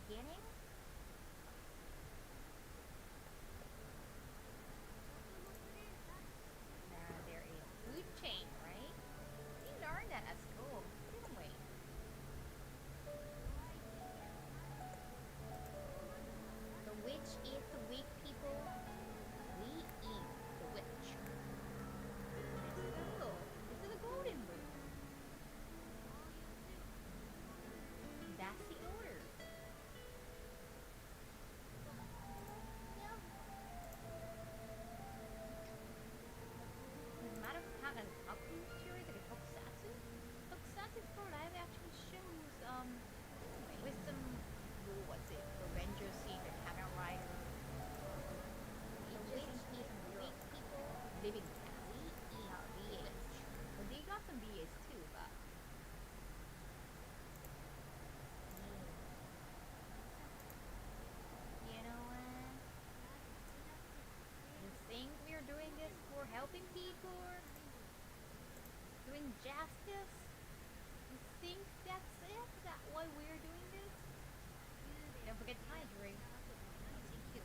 beginning. There is food chain, right? We learned that at school, didn't we? The witch is the weak people. We eat the witch. So, this is a golden root. That's the order. Yeah. As a matter of fact, an upcoming series like a tokusatsu. Tokusatsu for live action shows, with some, what's it, the ranger scene, the Kamen Rider. The witch is weak people living town. We eat VH. Well, they got some VH too, but. You know what? You think we're doing this for helping people? Doing justice? You think that's it? Is that why we're doing this? Don't forget to hydrate. Thank you.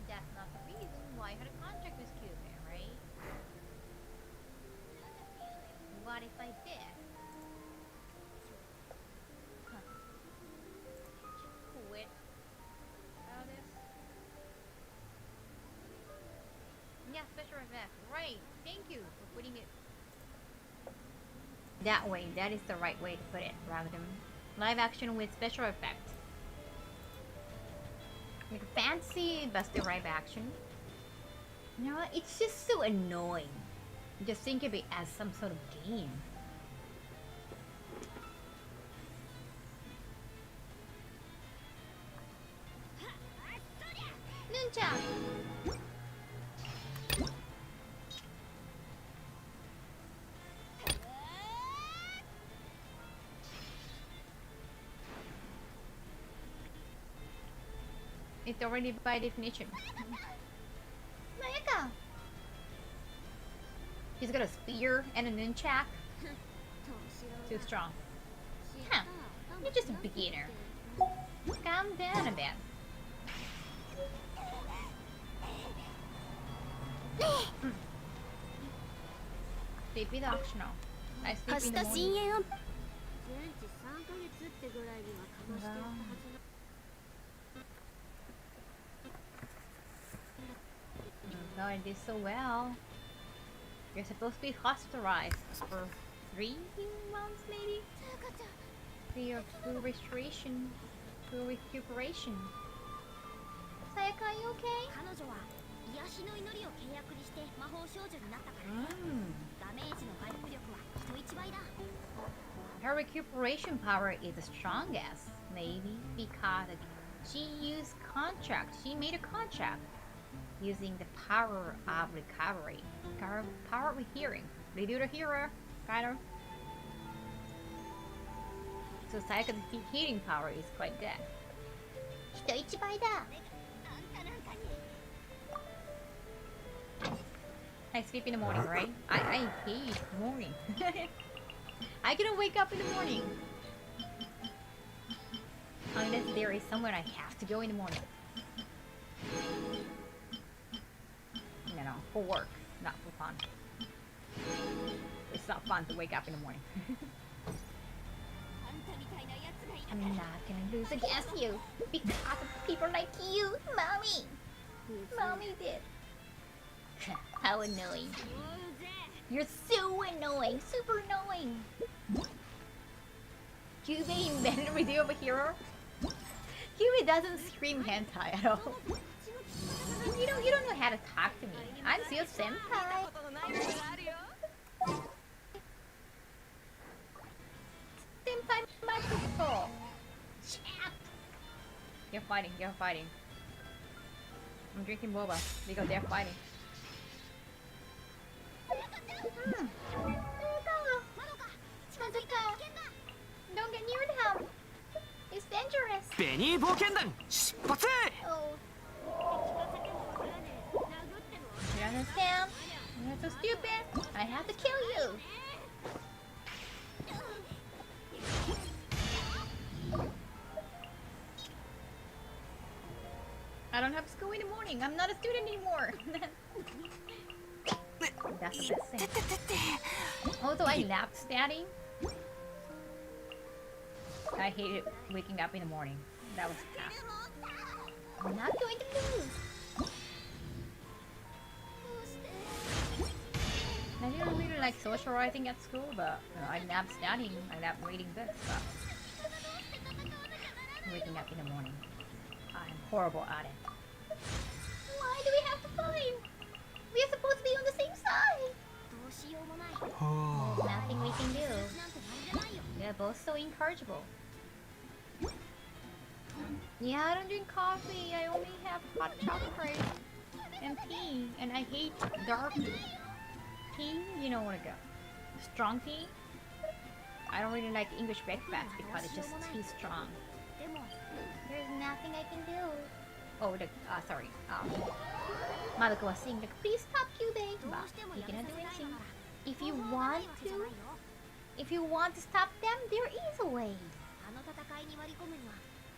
That's not the reason why I had a contract with Cuban, right? What if I did? Huh. Quit all this? Yeah, special effects. Right. Thank you for putting it that way. That is the right way to put it, rather than live action with special effects. Like fancy, but still live action. You know what? It's just so annoying. Just think of it as some sort of game. Nuncha! It's already by definition. Mayaka! She's got a spear and a nunchak. Too strong. Huh. You're just a beginner. Calm down a bit. Sleep is optional. I sleep in the morning. No, I did so well. You're supposed to be hospitalized for 3 months, maybe? For your full restoration, full recuperation. Sayaka, are you okay? Her recuperation power is the strongest, maybe because she used contract. She made a contract using the power of recovery. Power of hearing. Redo the hearer, kind of. So Sayaka's healing power is quite good. I sleep in the morning, right? I hate morning. I cannot wake up in the morning. Unless there is somewhere I have to go in the morning. No, for work, not for fun. It's not fun to wake up in the morning. I'm not gonna lose against you because of people like you, Mommy. Mommy did. How annoying. You're so annoying, super annoying. Kyubey invented a video of a hero? Kyubey doesn't scream hentai at all. You don't know how to talk to me. I'm still senpai. Senpai microphone. Chat. You're fighting. I'm drinking boba because they're fighting. Don't get near them. It's dangerous. Benny Bokendan, 出発! Oh. You understand? You're so stupid. I have to kill you. in the morning. I'm not a student anymore. That's the best thing. Also, I love studying. I hated waking up in the morning. That was tough. I'm not going to lose. I didn't really like socializing at school, but I love studying. I love reading books, but waking up in the morning, I'm horrible at it. Why do we have to fight? We are supposed to be on the same side. There's nothing we can do. We are both so incorrigible. Yeah, I don't drink coffee. I only have hot chocolate and tea, and I hate dark tea. You know what I go. Strong tea. I don't really like English breakfast because it's just too strong. There's nothing I can do. Oh, sorry. Madoka was saying, like, please stop Kyubey. But you cannot do anything. If you want to stop them, there is a way.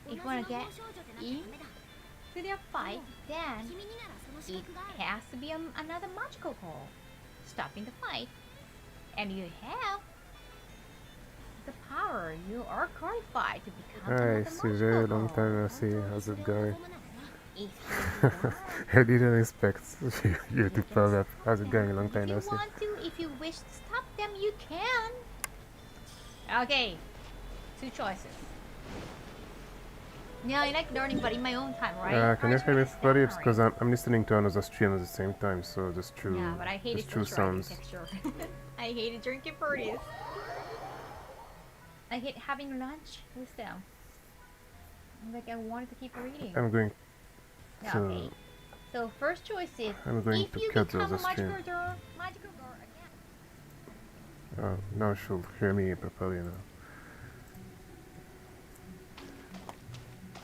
If you want to get into their fight, then it has to be another magical goal. Stopping the fight. And you have the power. You are qualified to become Hi, another CJ, long magical time goal. no see. How's it going? If you want, I didn't expect you to pop up. How's it going? Long time if no you see. want to, if you wish to stop them, you can. Okay, 2 choices. Yeah, I like learning, but in my own time, right? Can you hear me, buddy? It's because I'm listening to another stream at the same time, so just true. Yeah, but I hated just true socializing sounds. texture. I hated drinking parties. I hate having lunch with them. Like, I wanted to keep reading. I'm going Yeah, to. okay. So first choice is I'm going if to you cut the become a other stream. magical girl again. Now she'll hear me properly now.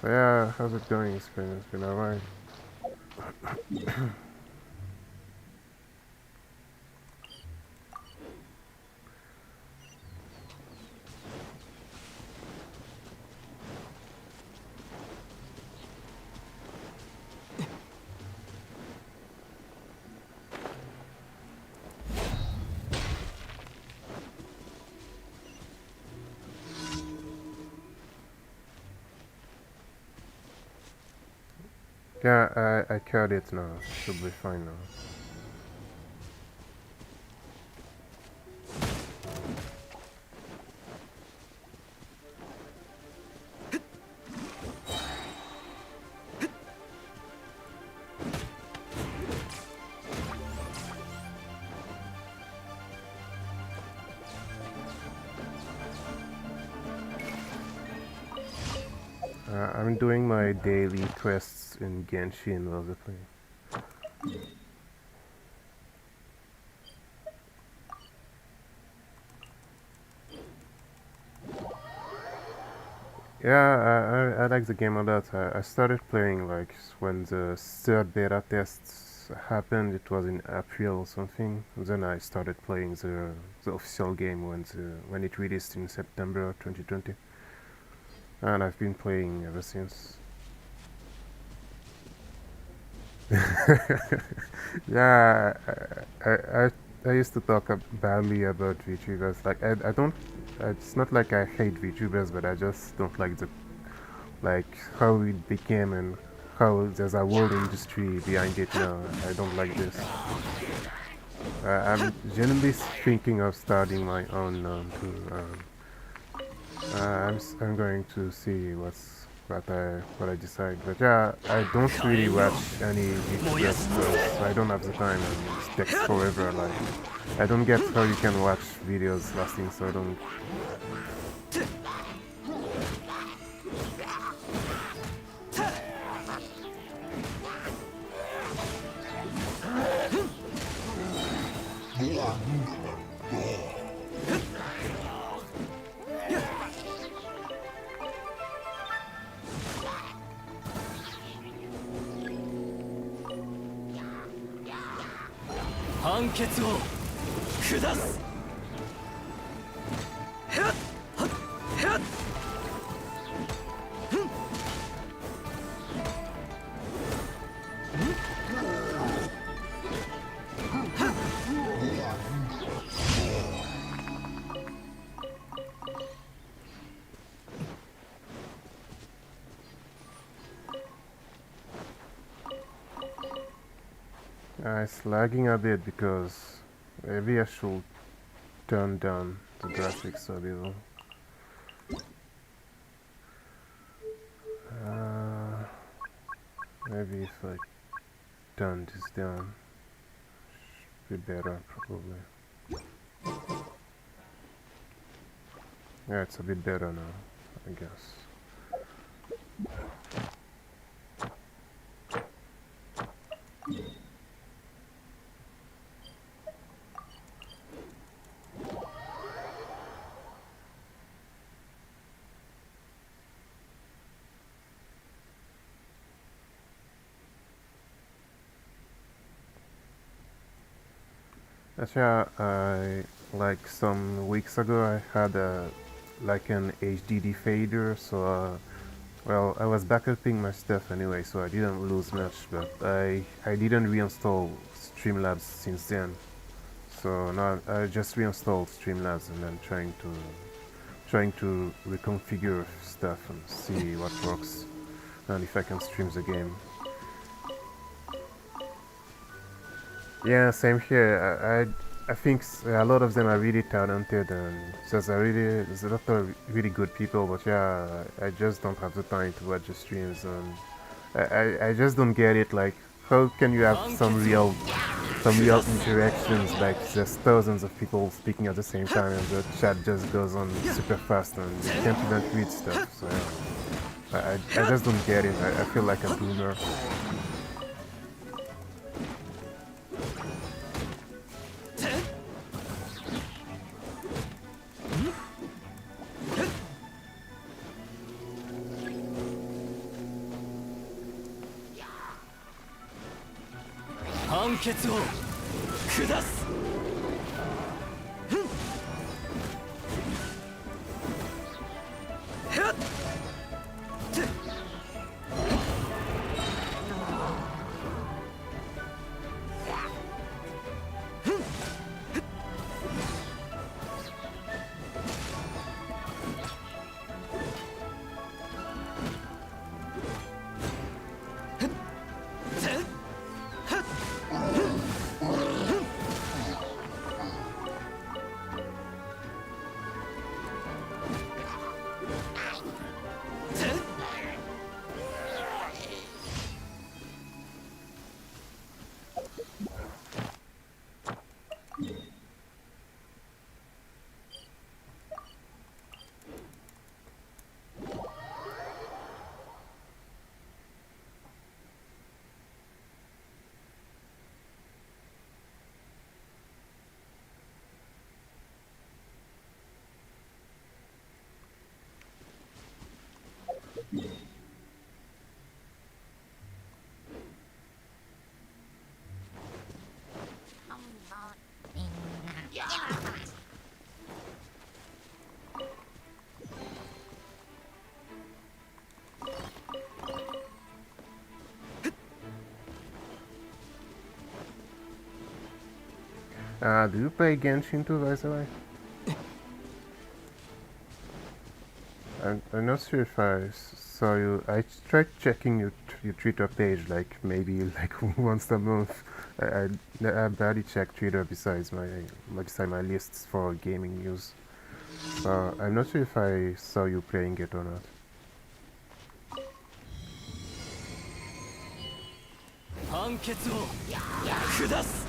So yeah, how's it going? It's been alright. Yeah, I cut it now. Should be fine now. I'm doing my daily quests in Genshin while I play. Yeah, I like the game a lot. I started playing like when the third beta tests happened. It was in April or something. Then I started playing the official game when it released in September 2020, and I've been playing ever since. Yeah, I used to talk badly about VTubers. Like I don't. It's not like I hate VTubers, but I just don't like how it became and how there's a whole industry behind it now. I don't like this. I'm genuinely thinking of starting my own too. I'm going to see what I decide. But yeah, I don't really watch any VTubers stuff. So I don't have the time, and it takes forever. Like I don't get how you can watch videos lasting so long. It's lagging a bit because maybe I should turn down the graphics a little. Uh, Maybe if I turn this down, should be better probably. Yeah, it's a bit better now, I guess. Actually, I like some weeks ago I had like an HDD fader, so well, I was backupping my stuff anyway, so I didn't lose much, but I didn't reinstall Streamlabs since then. So now I just reinstalled Streamlabs and I'm trying to reconfigure stuff and see what works and if I can stream the game. Yeah, same here. I think a lot of them are really talented and there's a lot of really good people, but yeah, I just don't have the time to watch the streams and I just don't get it. Like, how can you have some real interactions? Like, there's thousands of people speaking at the same time and the chat just goes on super fast and you can't even read stuff. So yeah, I just don't get it. I feel like a boomer. 判決を下す。Do you play Genshin too, by the way? I'm not sure if I saw you. I tried checking your Twitter page, like maybe like once a month. I barely check Twitter besides my lists for gaming news. So I'm not sure if I saw you playing it or not. 判決を下す。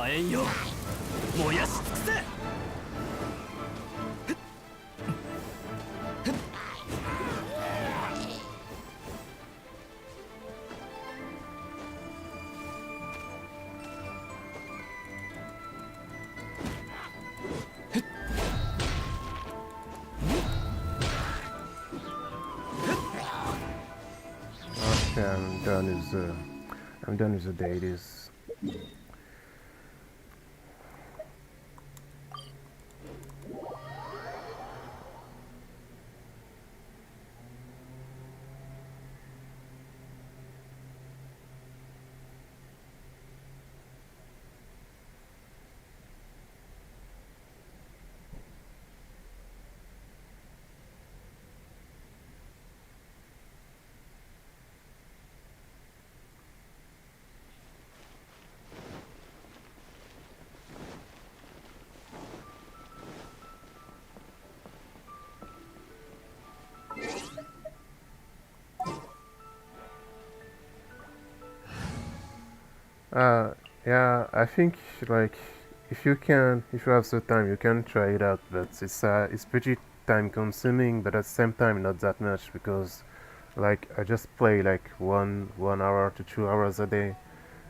まえんよ燃やし尽くせ Okay, I'm done with the deities. Uh, yeah, I think like if you have the time, you can try it out. But it's pretty time consuming, but at the same time, not that much because like I just play like 1 hour to 2 hours a day,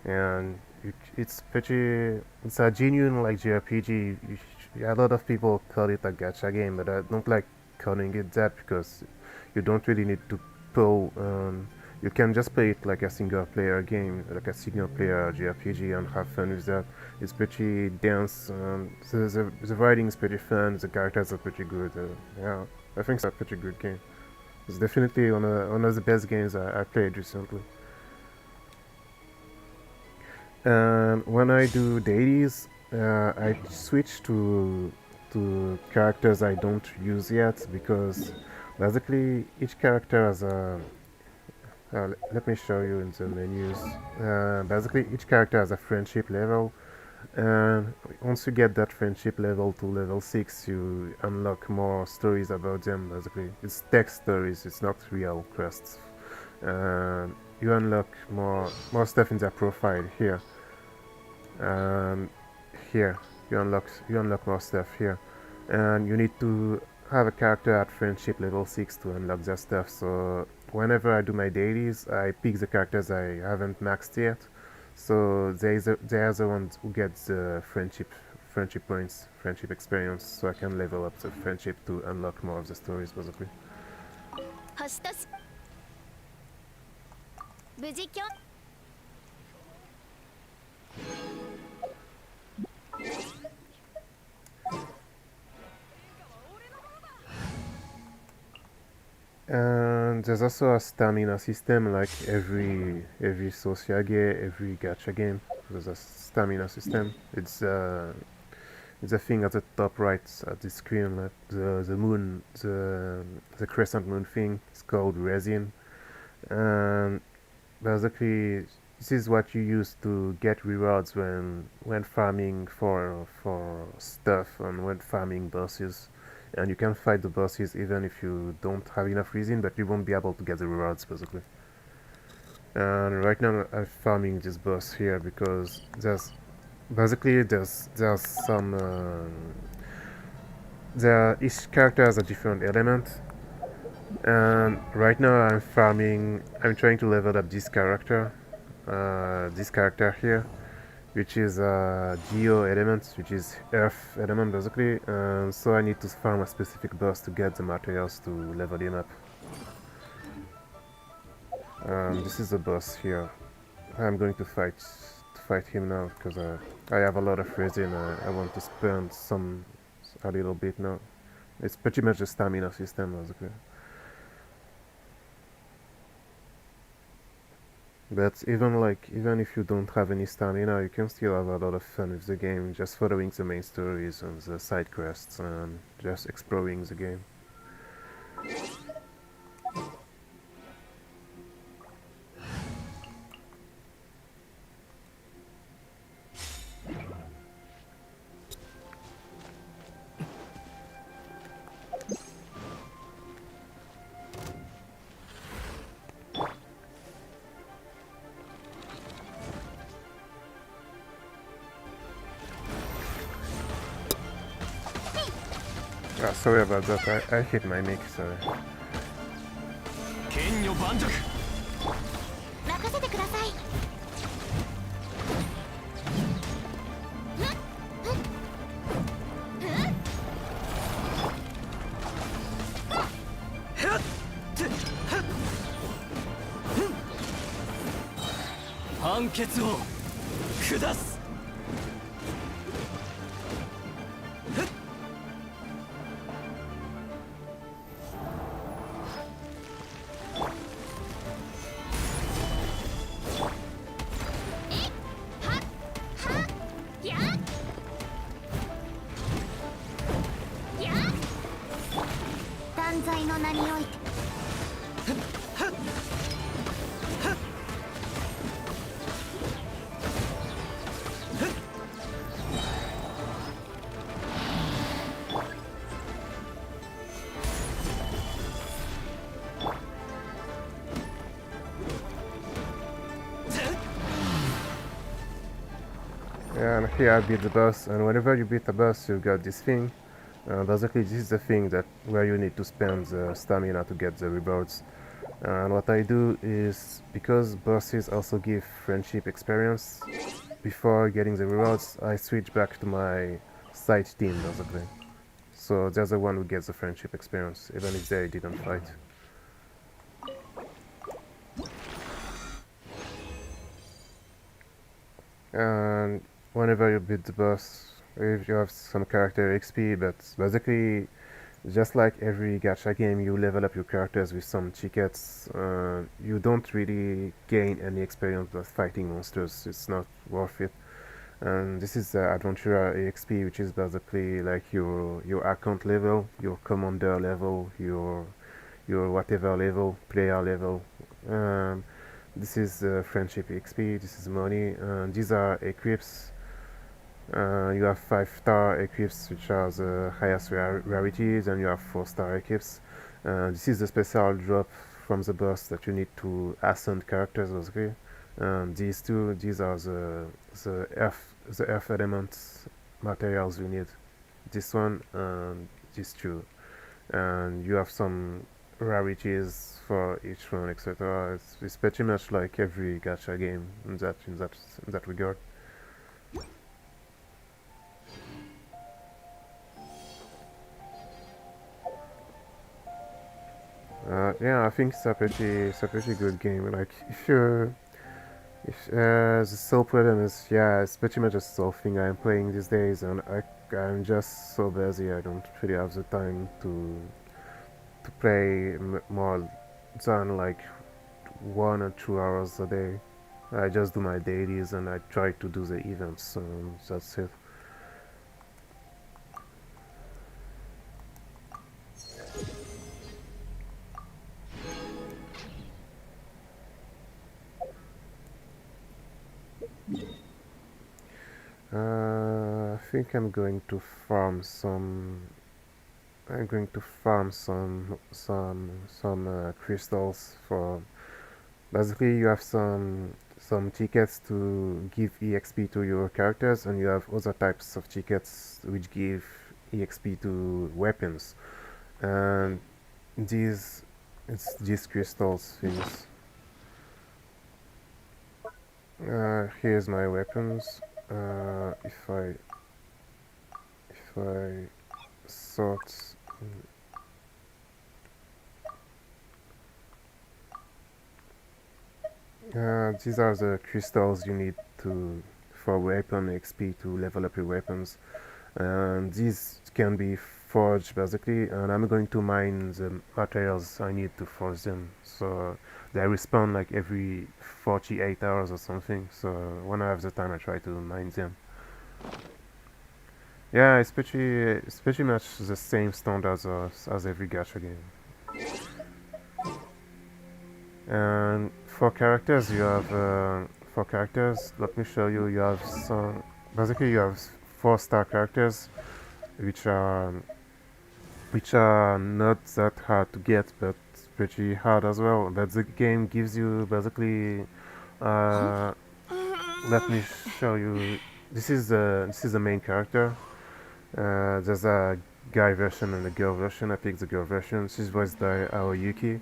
and it's a genuine like JRPG. Yeah, a lot of people call it a gacha game, but I don't like calling it that because you don't really need to pull. You can just play it like a single player game, like a single player JRPG, and have fun with that. It's pretty dense. The writing is pretty fun. The characters are pretty good. Yeah, I think it's a pretty good game. It's definitely one of the best games I played recently. And when I do dailies, I switch to characters I don't use yet because basically each character has a. Let me show you in the menus. Basically, each character has a friendship level, and once you get that friendship level to level 6, you unlock more stories about them. Basically, it's text stories. It's not real quests. You unlock more stuff in their profile here. um, Here you unlock more stuff here, and you need to have a character at friendship level 6 to unlock that stuff. So whenever I do my dailies, I pick the characters I haven't maxed yet, so they are the ones who get the friendship points, friendship experience, so I can level up the friendship to unlock more of the stories basically. 星とし無事きょ And there's also a stamina system, like every social game, every gacha game. There's a stamina system. It's a thing at the top right at the screen, like the crescent moon thing. It's called resin, and basically this is what you use to get rewards when farming for stuff and when farming bosses. And you can fight the bosses even if you don't have enough resin, but you won't be able to get the rewards basically. And right now I'm farming this boss here because there's some each character has a different element, and right now I'm trying to level up this character here, which is geo element, which is earth element basically, and so I need to farm a specific boss to get the materials to level him up. This is the boss here. I'm going to fight him now because I have a lot of resin. I want to spend a little bit now. It's pretty much a stamina system basically. But even if you don't have any stamina, you can still have a lot of fun with the game, just following the main stories and the side quests and just exploring the game. Sorry about that. I hit my mic. Sorry. 剣女盤石。任せてください。判決を下す。やや断罪の名において。Yeah, and here I beat the boss, and whenever you beat the boss, you got this thing. Basically, this is the thing that where you need to spend the stamina to get the rewards. And what I do is, because bosses also give friendship experience, before getting the rewards, I switch back to my side team, basically. So they're the one who gets the friendship experience, even if they didn't fight. And whenever you beat the boss, if you have some character XP, but basically, just like every gacha game, you level up your characters with some tickets. You don't really gain any experience by fighting monsters. It's not worth it. And this is the adventurer EXP, which is basically like your account level, your commander level, your whatever level, player level. Um, this is friendship EXP. This is money. These are equips. You have 5-star equips, which are the highest rarities, and you have 4-star equips. This is the special drop from the boss that you need to ascend characters, basically. These are the earth elements materials you need. This one and these two, and you have some rarities for each one, etc. It's pretty much like every gacha game in that regard. Yeah, I think it's a pretty good game. Like if the sole problem is, yeah, it's pretty much a sole thing I'm playing these days, and I'm just so busy. I don't really have the time to play more than like 1 or 2 hours a day. I just do my dailies and I try to do the events. So that's it. I think I'm going to farm some crystals for. Basically, you have some tickets to give EXP to your characters, and you have other types of tickets which give EXP to weapons. And these it's these crystals things. Here's my weapons. If I sort. These are the crystals you need to for weapon XP to level up your weapons, and these can be forged basically. And I'm going to mine the materials I need to forge them. So they respawn like every 48 hours or something. So when I have the time, I try to mine them. Yeah, it's pretty much the same standards as every gacha game. And for characters, let me show you. You have some. Basically, you have 4-star characters, which are which are not that hard to get, but pretty hard as well. But the game gives you basically. Uh, Let me show you. This is the main character. There's a guy version and a girl version. I picked the girl version. She's voiced by Aoyuki,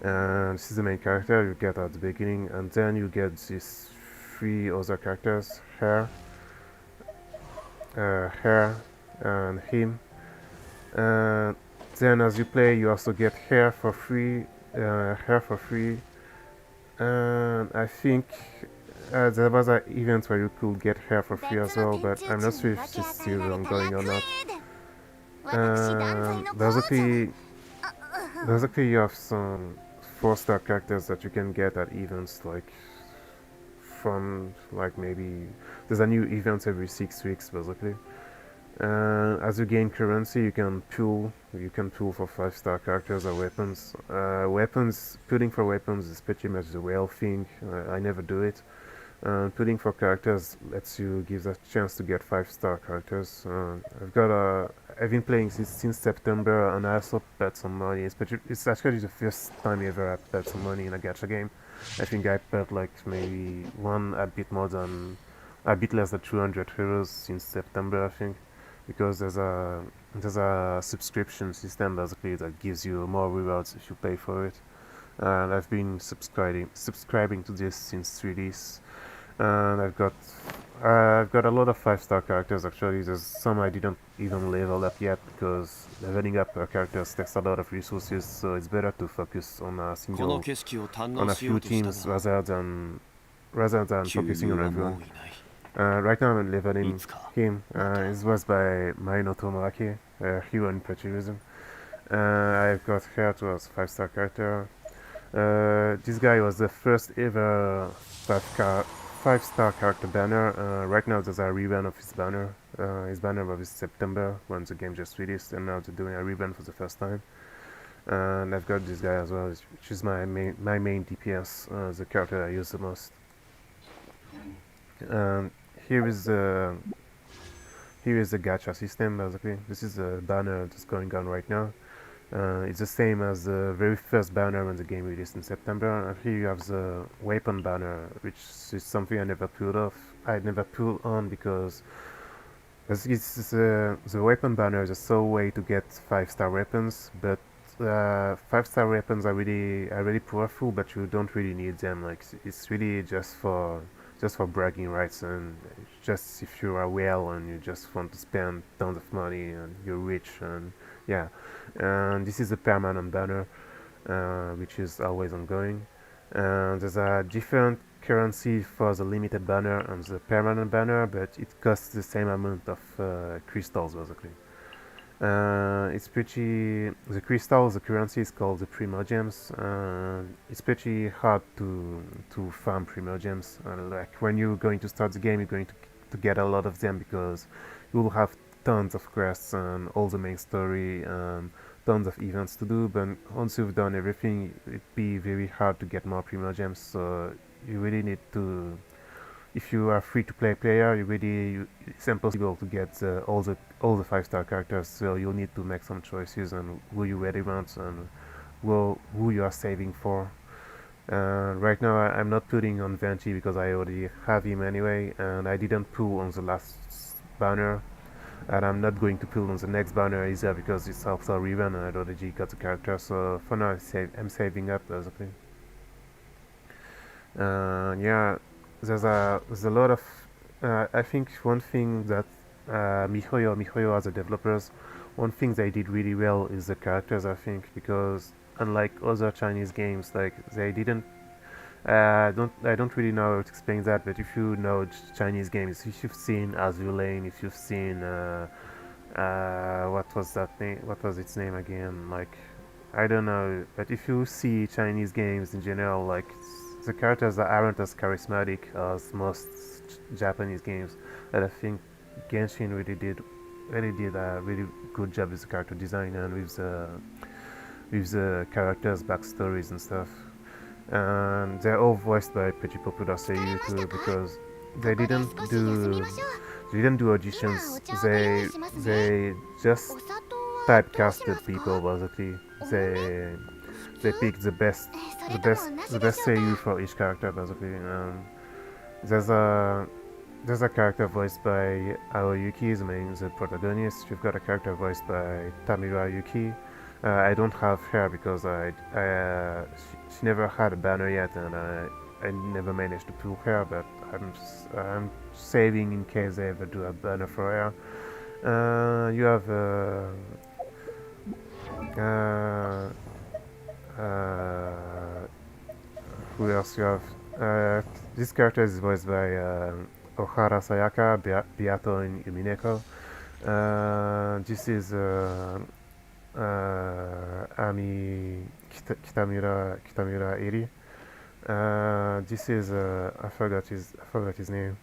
and she's the main character you get at the beginning, and then you get these three other characters: Hair, and him. And then as you play, you also get hair for free. Hair for free, and I think there was an event where you could get hair for free as 別の well, 天 but 中 I'm 地 not に sure 分 if け it's 与え still られた ongoing or 楽 not. 園私団体の皇女 Basically, あうん basically you have some 4-star characters that you can get at events like from like maybe there's a new event every 6 weeks basically. As you gain currency, you can pull. You can pull for 5-star characters or weapons. Weapons pulling for weapons is pretty much the whale thing. I never do it. Pulling for characters lets you gives a chance to get 5-star characters. I've been playing since September, and I also bet some money. It's actually the first time ever I bet some money in a gacha game. I think I bet like maybe a bit less than 200 euros since September, I think, because there's a subscription system basically that gives you more rewards if you pay for it. And I've been subscribing to this since release, and I've got a lot of 5-star characters actually. There's some I didn't even level up yet because leveling up characters takes a lot of resources, so it's better to focus on a この single 景色を堪 on 能 a しよ few うとした teams が rather than 旧 focusing 友 on はも everyone. ういない Right now I'm い leveling つか him. It was by Maino Tomoaki, hero in patriotism. I've got Hayato as 5-star character. This guy was the first ever 5-star character banner. Right now there's a rerun of his banner. His banner was in September when the game just released, and now they're doing a rerun for the first time. And I've got this guy as well, which is my main DPS, the character I use the most. Um, here is the gacha system basically. This is the banner that's going on right now. It's the same as the very first banner when the game released in September. And here you have the weapon banner, which is something I never pulled on because the weapon banner is a sole way to get 5-star weapons, but 5-star weapons are really powerful, but you don't really need them. Like it's really just for bragging rights, and just if you are well and you just want to spend tons of money and you're rich, and yeah. And this is a permanent banner, which is always ongoing. And there's a different currency for the limited banner and the permanent banner, but it costs the same amount of crystals basically. The crystals, the currency is called the primogems. It's pretty hard to farm primogems. Like when you're going to start the game, you're going to get a lot of them because you'll have tons of quests and all the main story, tons of events to do. But once you've done everything, it'd be very hard to get more primogems. So you really need to, if you are free to play player, it's impossible to get all the 5-star characters. So you'll need to make some choices on who you really want and who you are saving for. Right now I'm not putting on Venti because I already have him anyway, and I didn't pull on the last banner, and I'm not going to pull on the next banner either because it's also rerun and I already got the character. So for now I'm saving up basically. Yeah, there's a lot of I think one thing that MiHoYo as the developers, one thing they did really well is the characters, I think, because unlike other Chinese games, like they didn't I don't really know how to explain that, but if you know Chinese games, if you've seen Azur Lane, if you've seen what was that name? What was its name again? Like I don't know, but if you see Chinese games in general, like the characters aren't as charismatic as most Japanese games, and I think Genshin really did a really good job with the character design and with the characters' backstories and stuff. And they're all voiced by pretty popular seiyuu too, because they ここで didn't 少し休み do ましょう they didn't do 今お auditions. 茶をご用意しますね They just お砂糖はどうしま typecasted す people か basically. お豆 They picked the best それともなしでしょうか seiyuu for each character basically. There's a there's a character voiced by Aoyuki, the protagonist. You've got a character voiced by Tamira Yuki. I don't have her because she never had a banner yet, and I never managed to pull her. But I'm saving in case I ever do a banner for her. You have uh, uh, who else you have? This character is voiced by Ohara Sayaka, Beato in Yumineko. This is Ami Kitamura Eri. This is I forgot his name.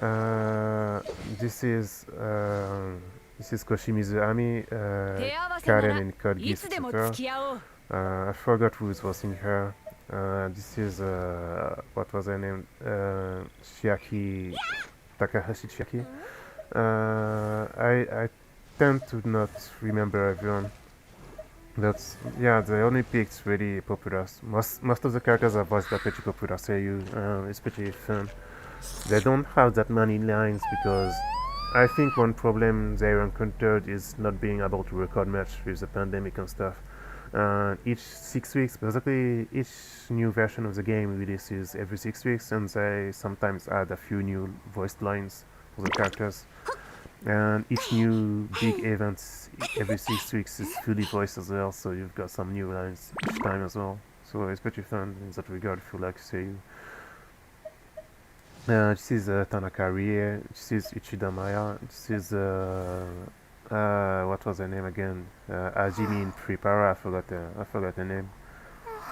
Uh, this is um, this is Koshimizu Ami, 手合わせな Karen ら in Code い Geass つでも Tutor. 付き合おう I forgot who's voicing her. This is what was her name? Chiaki Takahashi Chiaki. I tend to not remember everyone. That's yeah. The only picked really popular. Most of the characters are voiced by pretty popular seiyuu. It's pretty fun. They don't have that many lines because I think one problem they encountered is not being able to record much with the pandemic and stuff. Each 6 weeks, basically each new version of the game releases every 6 weeks, and they sometimes add a few new voiced lines for the characters. And each new big event every 6 weeks is fully voiced as well, so you've got some new lines each time as well. So it's pretty fun in that regard if you like to say. This is Tanaka Rie, this is Ichida Maya, this is what was her name again? Ajimi in Prepara, I forgot the name.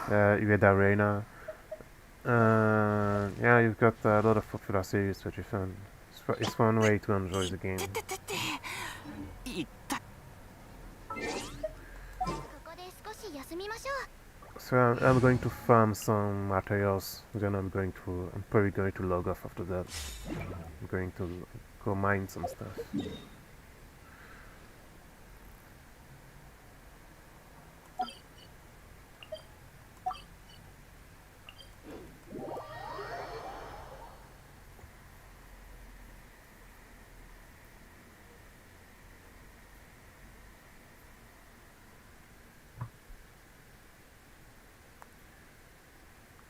Ueda Reina. Yeah, you've got a lot of popular series which is fun. It's one way to enjoy the game. ここで少し休みましょう So I'm going to farm some materials. Then I'm probably going to log off after that. I'm going to go mine some stuff.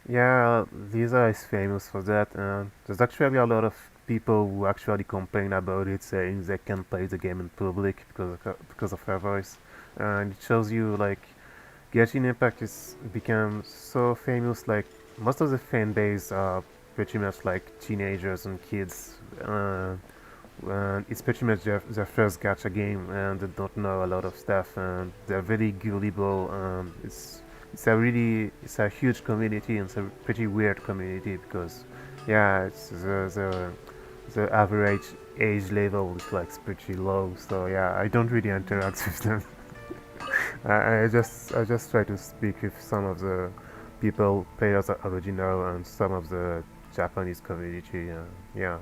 Yeah, Lisa is famous for that, and there's actually a lot of people who actually complain about it, saying they can't play the game in public because of her voice. And it shows you like Genshin Impact is become so famous. Like most of the fan base are pretty much like teenagers and kids. And it's pretty much their first gacha game, and they don't know a lot of stuff, and they're very gullible. It's a huge community, and it's a pretty weird community because yeah, it's the average age level is like pretty low. So yeah, I don't really interact with them. I just try to speak with some of the people players that already know and some of the Japanese community. Yeah,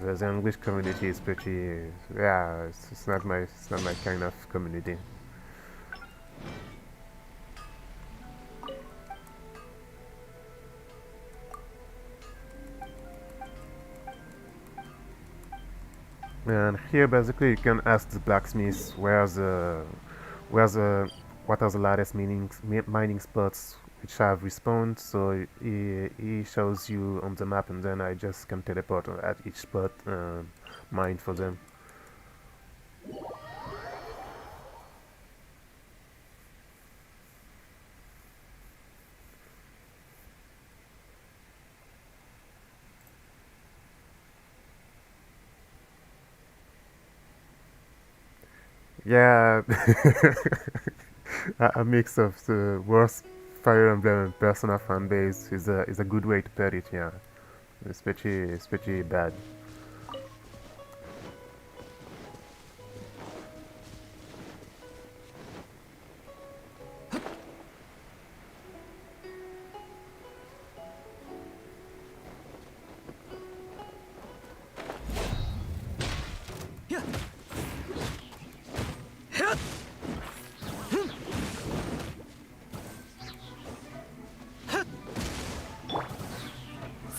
the English community is pretty. Yeah, it's not my kind of community. And here basically you can ask the blacksmith what are the latest mining spots which have respawned. So he shows you on the map, and then I just can teleport at each spot and mine for them. Yeah, a mix of the worst Fire Emblem and Persona fan base is a good way to put it. Yeah, it's pretty bad. Yeah.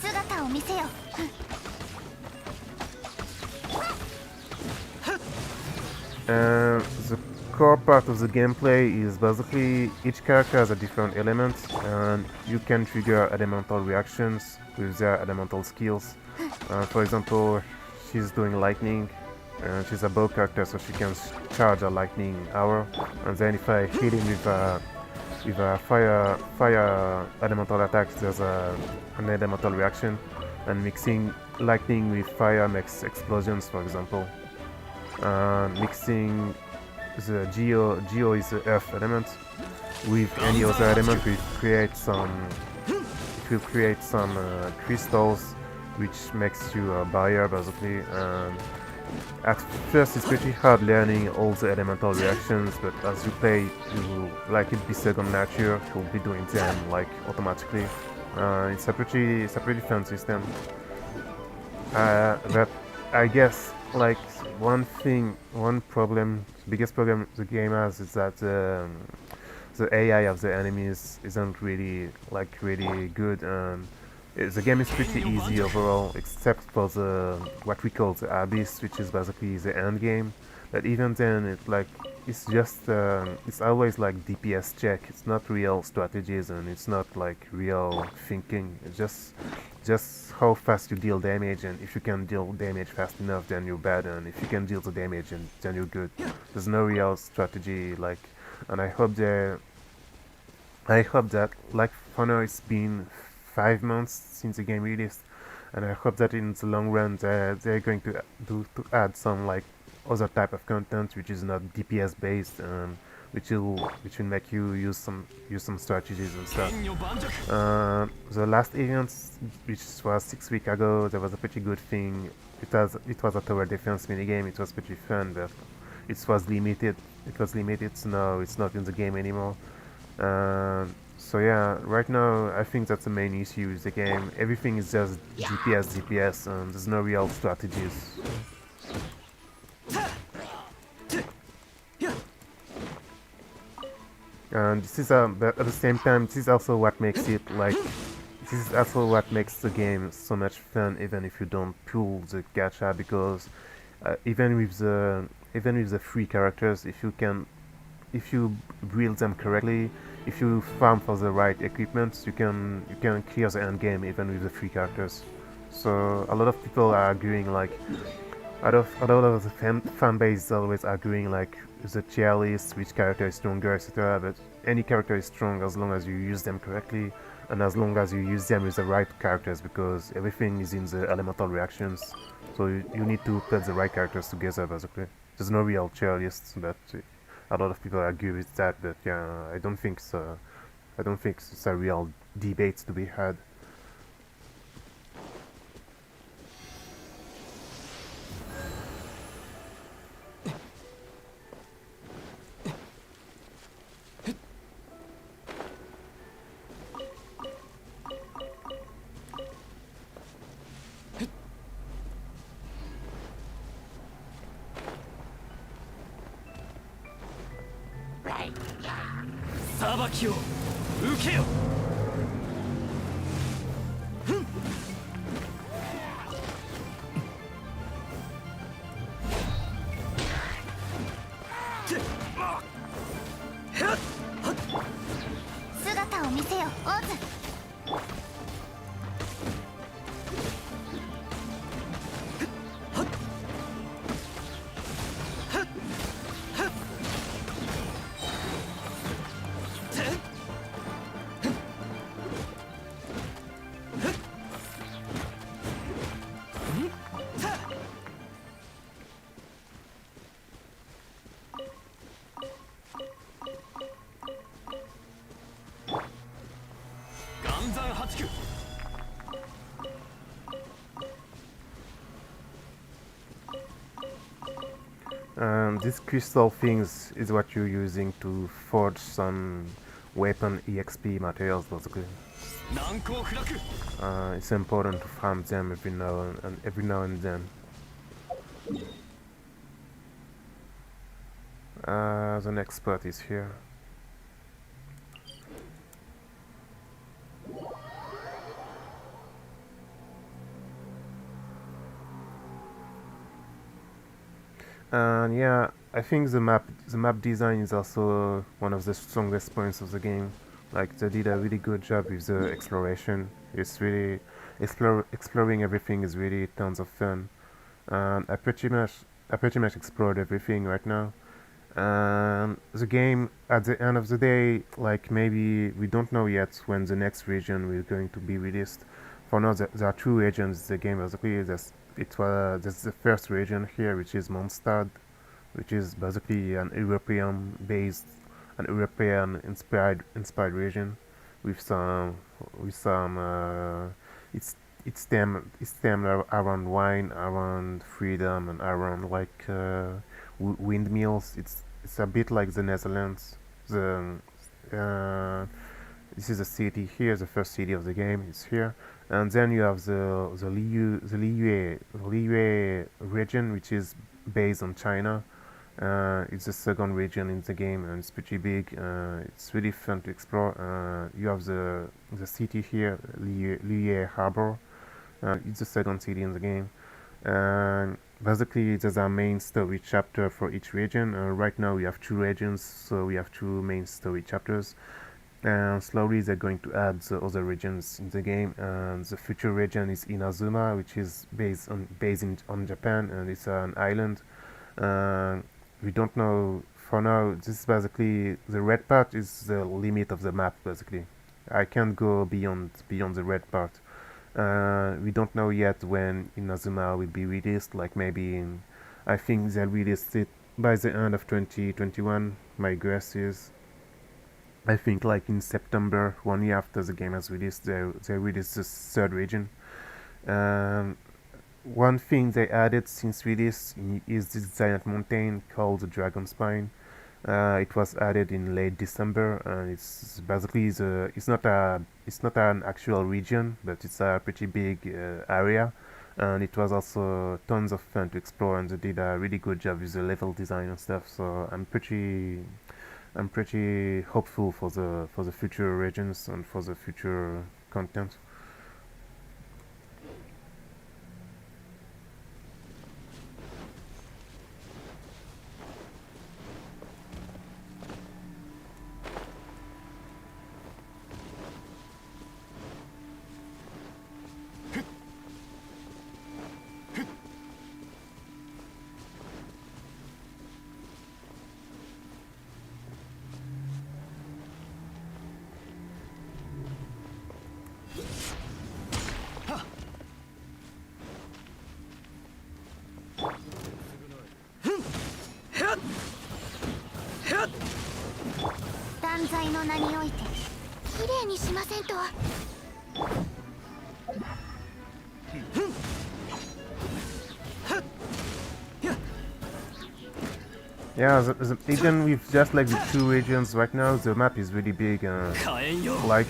姿を見せよ The core part of the gameplay is basically each character has a different element, and you can trigger elemental reactions with their elemental skills. For example, she's doing lightning, and she's a bow character, so she can charge a lightning arrow. And then if I hit him with a fire elemental attacks, there's an elemental reaction, and mixing lightning with fire makes explosions, for example. Mixing the geo is the earth element with any other element it will create some crystals which makes you a barrier basically. At first it's pretty hard learning all the elemental reactions, but as you play you will like it be second nature, you'll be doing them like automatically. It's a pretty fun system. But I guess like one biggest problem the game has is that the AI of the enemies isn't really good. The game is pretty easy overall, except for the what we call the abyss, which is basically the end game. But even then, it's always like DPS check. It's not real strategies, and it's not like real thinking. It's just how fast you deal damage, and if you can deal damage fast enough, then you're bad, and if you can deal the damage, and then you're good. There's no real strategy, and I hope that, like, for now it's been 5 months since the game released, and I hope that in the long run they're going to add some like other type of content which is not DPS based, which will make you use some strategies and stuff. The last event, which was 6 weeks ago, there was a pretty good thing. It was a tower defense minigame. It was pretty fun, but it was limited. So now it's not in the game anymore. So yeah, right now I think that's the main issue with the game. Everything is just DPS, and there's no real strategies. And but at the same time, this is also what makes the game so much fun, even if you don't pull the gacha, because even with the free characters, if you build them correctly, if you farm for the right equipment, you can clear the end game even with the free characters. So a lot of people are arguing like a lot of the fan base is always arguing like the tier list, which character is stronger, etc. But any character is strong as long as you use them correctly, and as long as you use them with the right characters, because everything is in the elemental reactions. So you need to put the right characters together basically. There's no real tier list, but a lot of people agree with that. But yeah, I don't think it's a real debate to be had. These crystal things is what you're using to forge some weapon EXP materials basically. It's important to farm them every now and then. The next spot is here. And yeah, I think the map design is also one of the strongest points of the game. Like they did a really good job with the exploration. It's really exploring everything is really tons of fun. I pretty much explored everything right now. The game at the end of the day, like maybe we don't know yet when the next region is going to be released. For now, there are two regions. The game basically there's the first region here, which is Mondstadt, which is basically an European inspired region with some it's it's them around wine, around freedom, and around like windmills. It's a bit like the Netherlands. The uh, This is a city here, the first city of the game is here, and then you have the Liyue region, which is based on China. It's the second region in the game, and it's pretty big. It's really fun to explore. You have the city here, Liyue Harbor. It's the second city in the game. And basically, there's a main story chapter for each region. Right now, we have two regions, so we have two main story chapters. And slowly, they're going to add the other regions in the game. And the future region is Inazuma, which is based on Japan, and it's an island. Uh, we don't know for now. This is basically the red part is the limit of the map. Basically, I can't go beyond the red part. We don't know yet when Inazuma will be released. Like maybe I think they'll release it by the end of 2021. My guess is. I think like in September, 1 year after the game has released, they release the third region. Um, One thing they added since release is this giant mountain called the Dragon Spine. It was added in late December, and it's basically it's not an actual region, but it's a pretty big area, and it was also tons of fun to explore, and they did a really good job with the level design and stuff. So I'm pretty hopeful for the future regions and for the future content. Yeah, even with just like the two regions right now, the map is really big. Like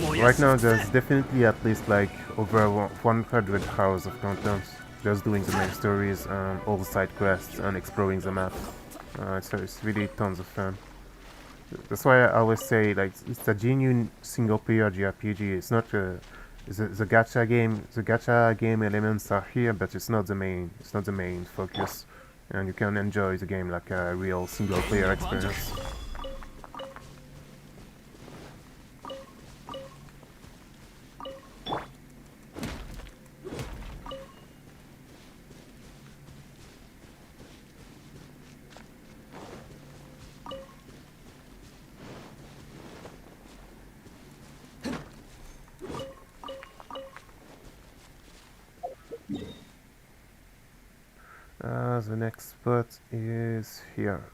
right now, there's definitely at least like over 100 hours of content just doing the main stories and all the side quests and exploring the map. It's really tons of fun. That's why I always say like it's a genuine single player JRPG. It's not the gacha game. The gacha game elements are here, but it's not the main. It's not the main focus, and you can enjoy the game like a real single player experience. The next spot is here.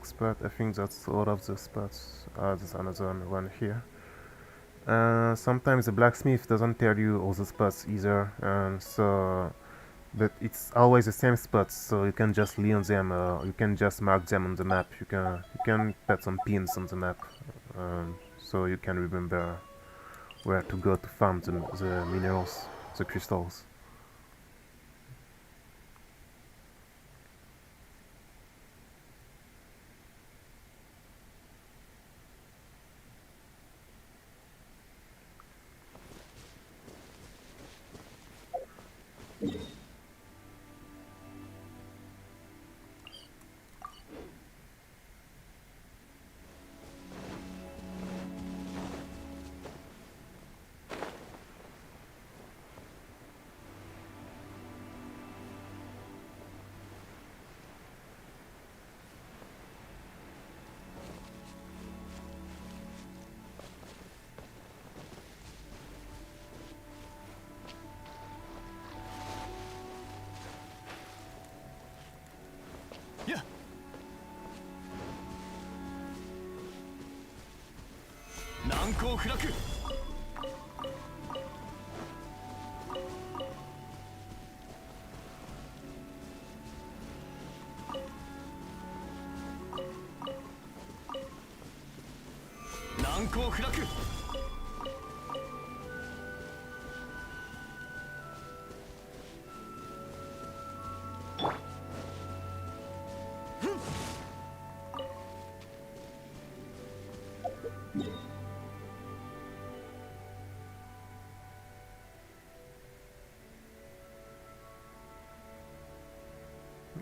next spot. I think that's all of the spots. There's another one here. Sometimes the blacksmith doesn't tell you all the spots either, but it's always the same spots, so you can just lean on them, or you can just mark them on the map. You can put some pins on the map, so you can remember where to go to farm the minerals, the crystals. Yeah. 難攻不落。難攻不落。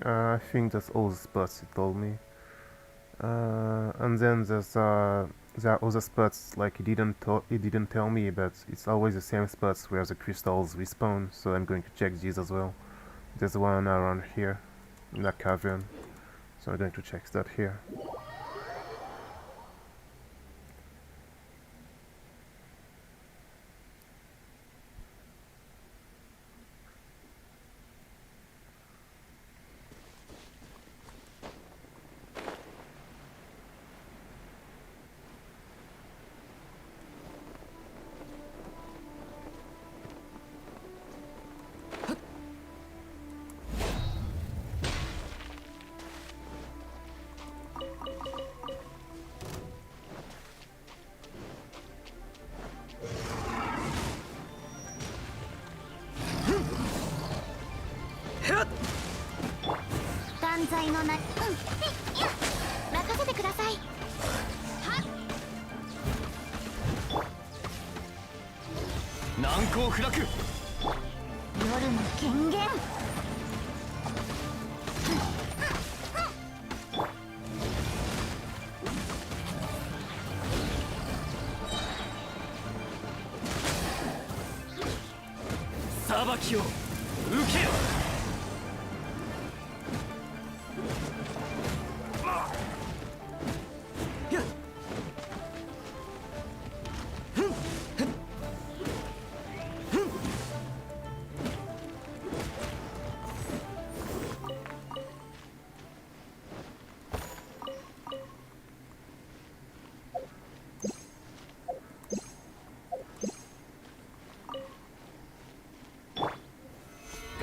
I think that's all the spots he told me. And then there are other spots like he didn't tell me, but it's always the same spots where the crystals respawn. So I'm going to check these as well. There's one around here in that cavern, so I'm going to check that here.難攻不落。夜の権限裁きを受けよ。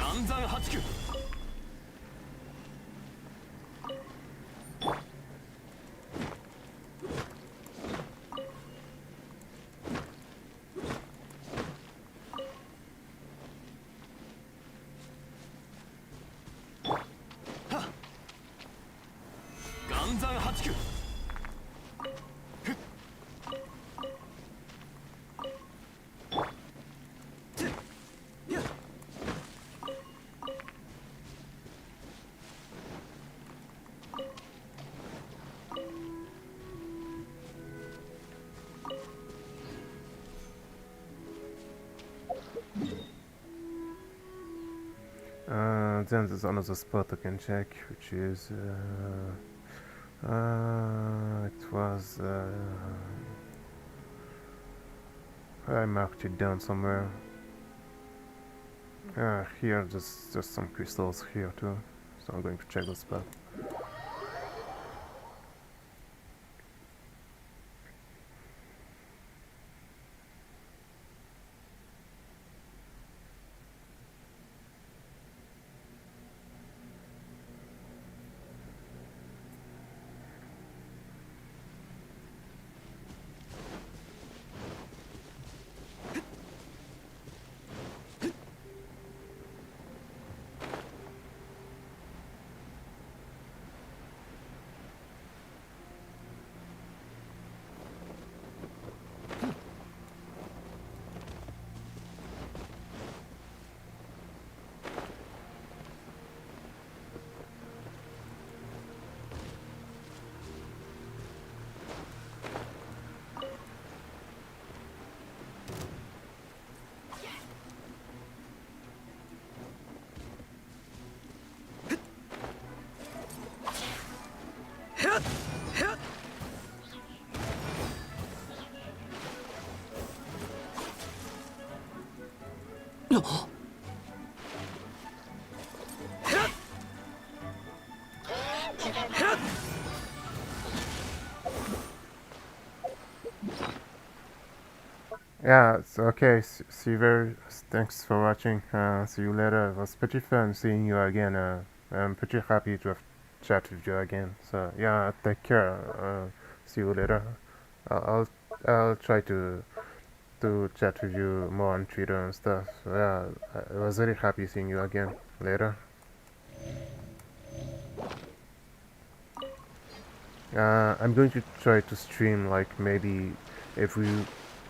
岩山八九。岩山八九。Then there's another spot I can check, which is it was I marked it down somewhere. Here, just some crystals here too, so I'm going to check the spot. Yeah, it's okay. See you very. Thanks for watching. See you later. It was pretty fun seeing you again. I'm pretty happy to have chat with you again. So yeah, take care. See you later. I'll I'll try to chat with you more on Twitter and stuff. So yeah, I was really happy seeing you again. Later. I'm going to try to stream like maybe every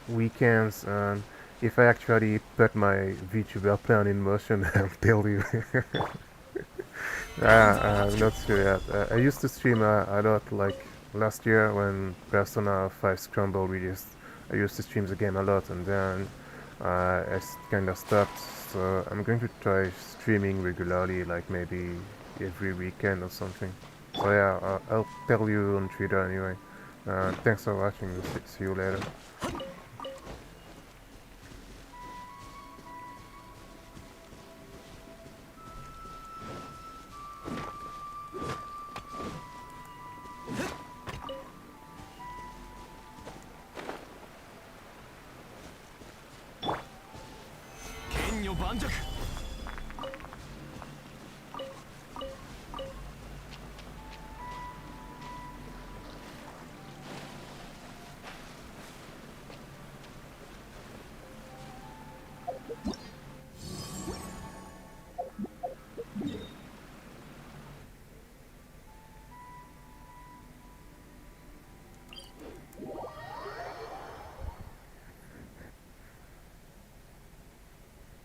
weekends, and if I actually put my VTuber plan in motion, I'll tell you. I'm not sure yet. I used to stream a lot, like last year when Persona 5 Scramble released. I used to stream the game a lot, and then I kind of stopped. So I'm going to try streaming regularly, like maybe every weekend or something. So yeah, I'll tell you on Twitter anyway. Thanks for watching. See you later. 剣女盤石。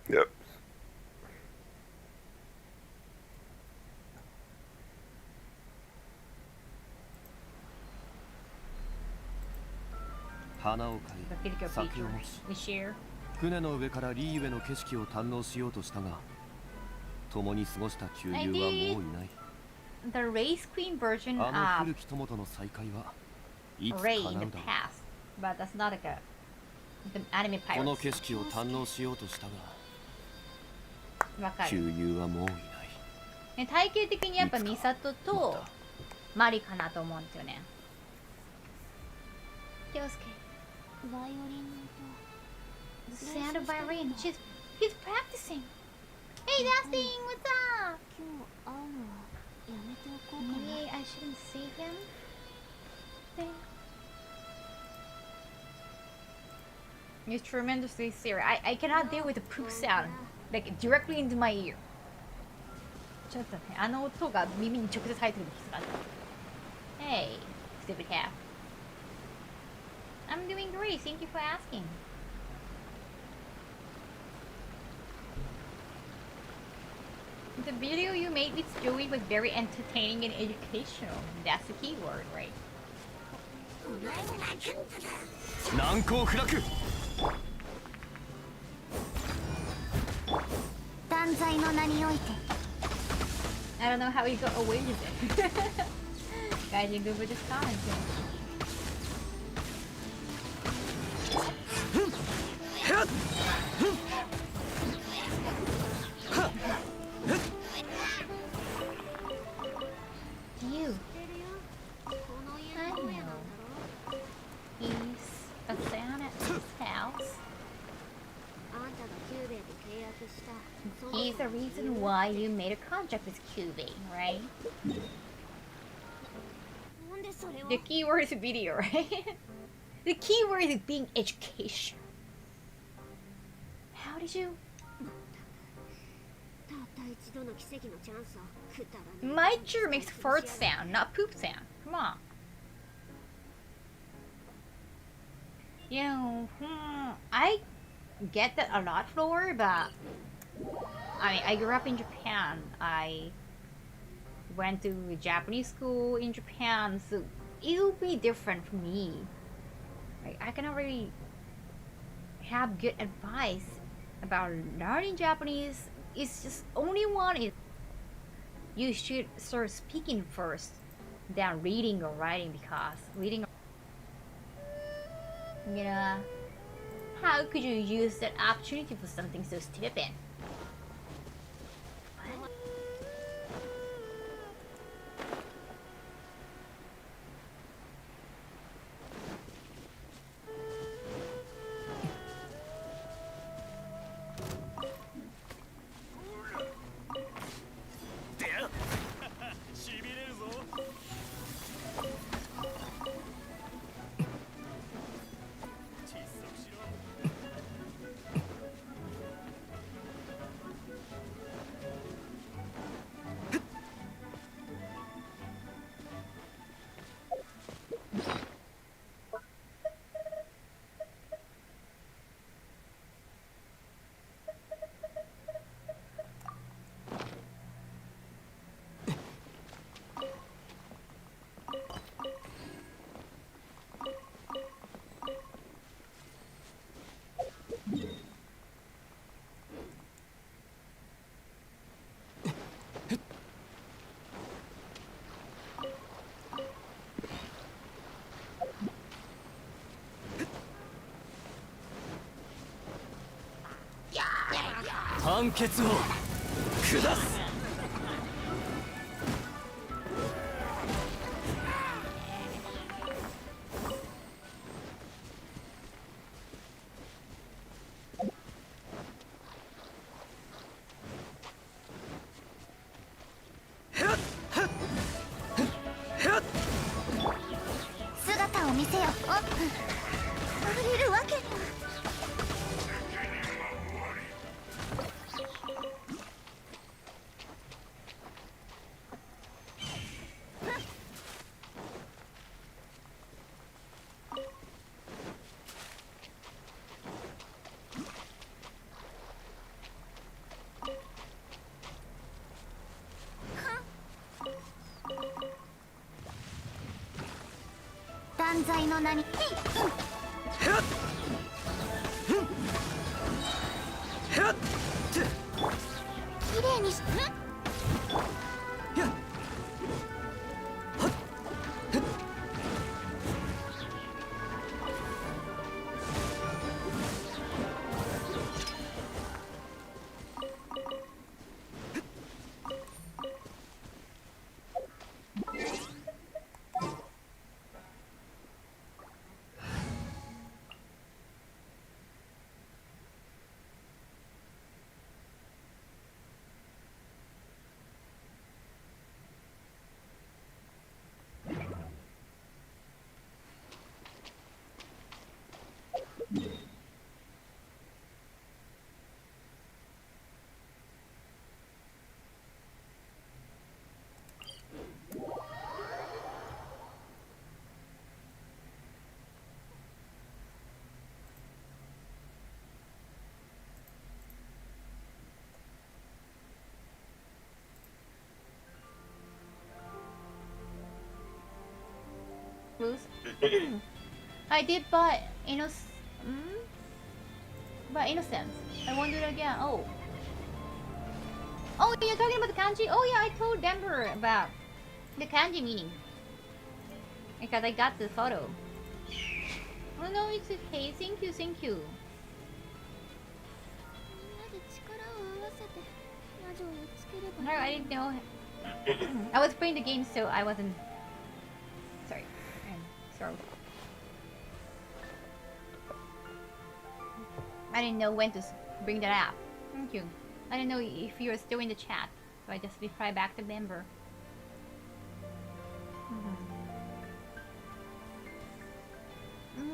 Yep. 花を買 The い video 酒を feature 持ち we share. 船の上からリーウェの景色を堪能しようとしたが共に過ごした旧友はもういない The race queen version あの of 古き友との再会はいつ Ray 叶 in う the だろ past, but that's not like the anime うこの pirates. 景色を堪能しようとしたがわかる。旧友はもういないね、体型的にやっぱミサトとマリかなと思うんですよね。気をつけ。バイオリンの The sound of violin. He's practicing. Hey, Dustin, what's up? 今日会うのはやめておこうかな。 Maybe I shouldn't see him. He's tremendously serious. I cannot deal with the poop sound, like directly into my ear. ちょっとね、あの音が耳に直接入ってくる気がする。Hey, stupid cat. I'm doing great. Thank you for asking. The video you made with Joey was very entertaining and educational. That's the key word, right? 難攻不落断罪の名において I don't know how he got away with it. Guys, you good with this comment? You. I know. He's a fan at his house. He's the reason why you made a contract with QB, right? The keyword is video, right? The keyword is being education. How did you? My chair makes fart sound, not poop sound. Come on. You know, I get that a lot, Floor, but I grew up in Japan. I went to Japanese school in Japan, so it'll be different for me. Like, I cannot really have good advice about learning Japanese. It's just only one is you should start speaking first than reading or writing, because reading, you know, How could you use that opportunity for something so stupid? I did buy Innocence. I won't do it again. Oh. Oh, you're talking about the kanji? Oh yeah, I told Denver about the kanji meaning. Because I got the photo. Oh no, it's okay. Thank you, thank you. No, I didn't know. I was playing the game, so I wasn't. Sorry. Sorry. I didn't know when to bring that up. Thank you. I didn't know if you were still in the chat, so I just reply back to member.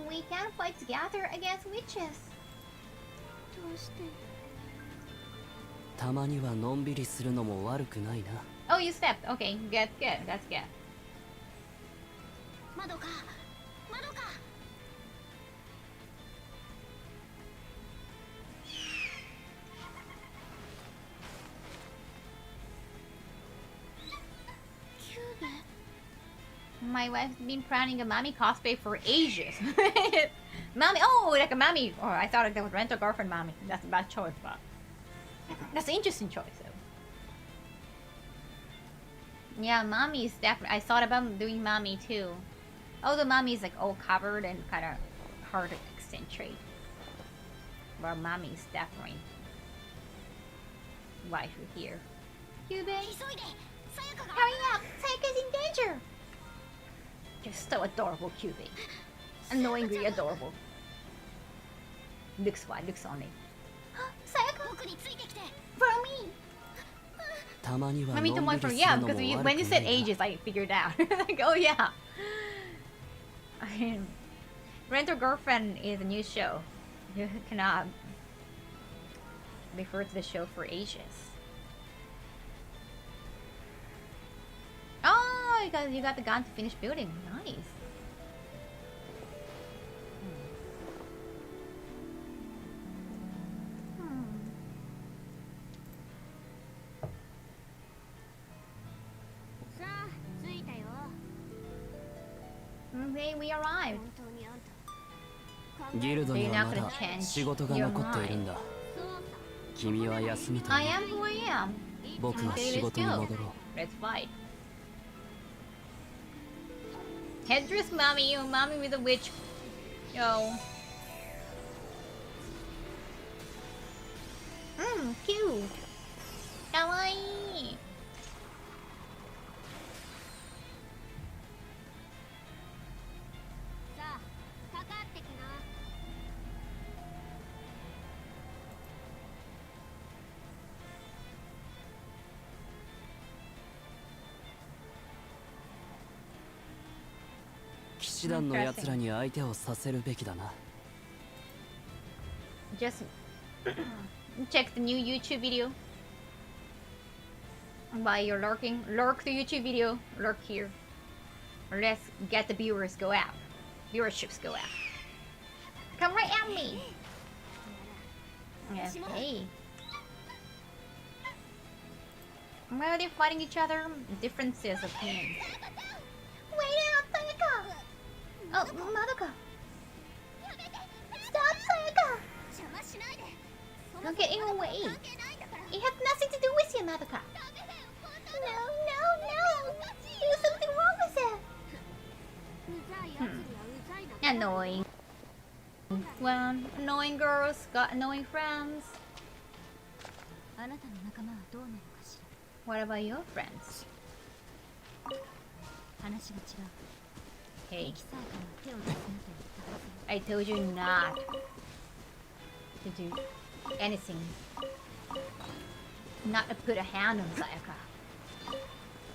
We can't fight together against witches. Oh, you stepped. Okay, good. That's good. My wife's been planning a mommy cosplay for ages. Mommy, oh, like a mommy. Oh, I thought that was rental girlfriend mommy. That's a bad choice, but that's an interesting choice, though. Yeah, mommy is definitely. I thought about doing mommy too. Oh, the mommy is like all covered and kind of hard to accentuate. Our mommy is definitely why we're here. Kyubey, hurry up! Sayaka's in danger! You're so adorable, Kyubey. Annoyingly adorable. Looks why, looks only. Sayaka! Follow me! たまには I mean, のん Tomoe び from りす yeah, るの because も when 悪 you く said ないな ages, I figured out. Like, oh yeah. I mean, Rent a Girlfriend is a new show. You cannot refer to the show for ages. Oh, you got the gun to finish building. Nice. Okay, we arrived. ギルドにはま You're not だ gonna change 仕事が残っているんだ。君は休みと I いい am who I am. 僕は Okay, 仕 let's 事に go. 戻ろう。 Let's fight. Headdress mommy, you mommy with a witch. Yo. Cute. Kawaii.騎士団の奴らに相手をさせるべきだな。 Just check the new YouTube video. While you're lurking, lurk the YouTube video. Lurk here. Let's get the viewers go out. Viewerships go out. Come right at me. Okay. Why are they fighting each other? Differences of opinions. Wait out, Sayaka! Oh, Madoka! Stop, Sayaka! Don't get in the way. It has nothing to do with you, Madoka. No, no, no! There's something wrong with it. Annoying. Well, annoying girls got annoying friends. What about your friends? Hey, I told you not to do anything. Not to put a hand on Sayaka.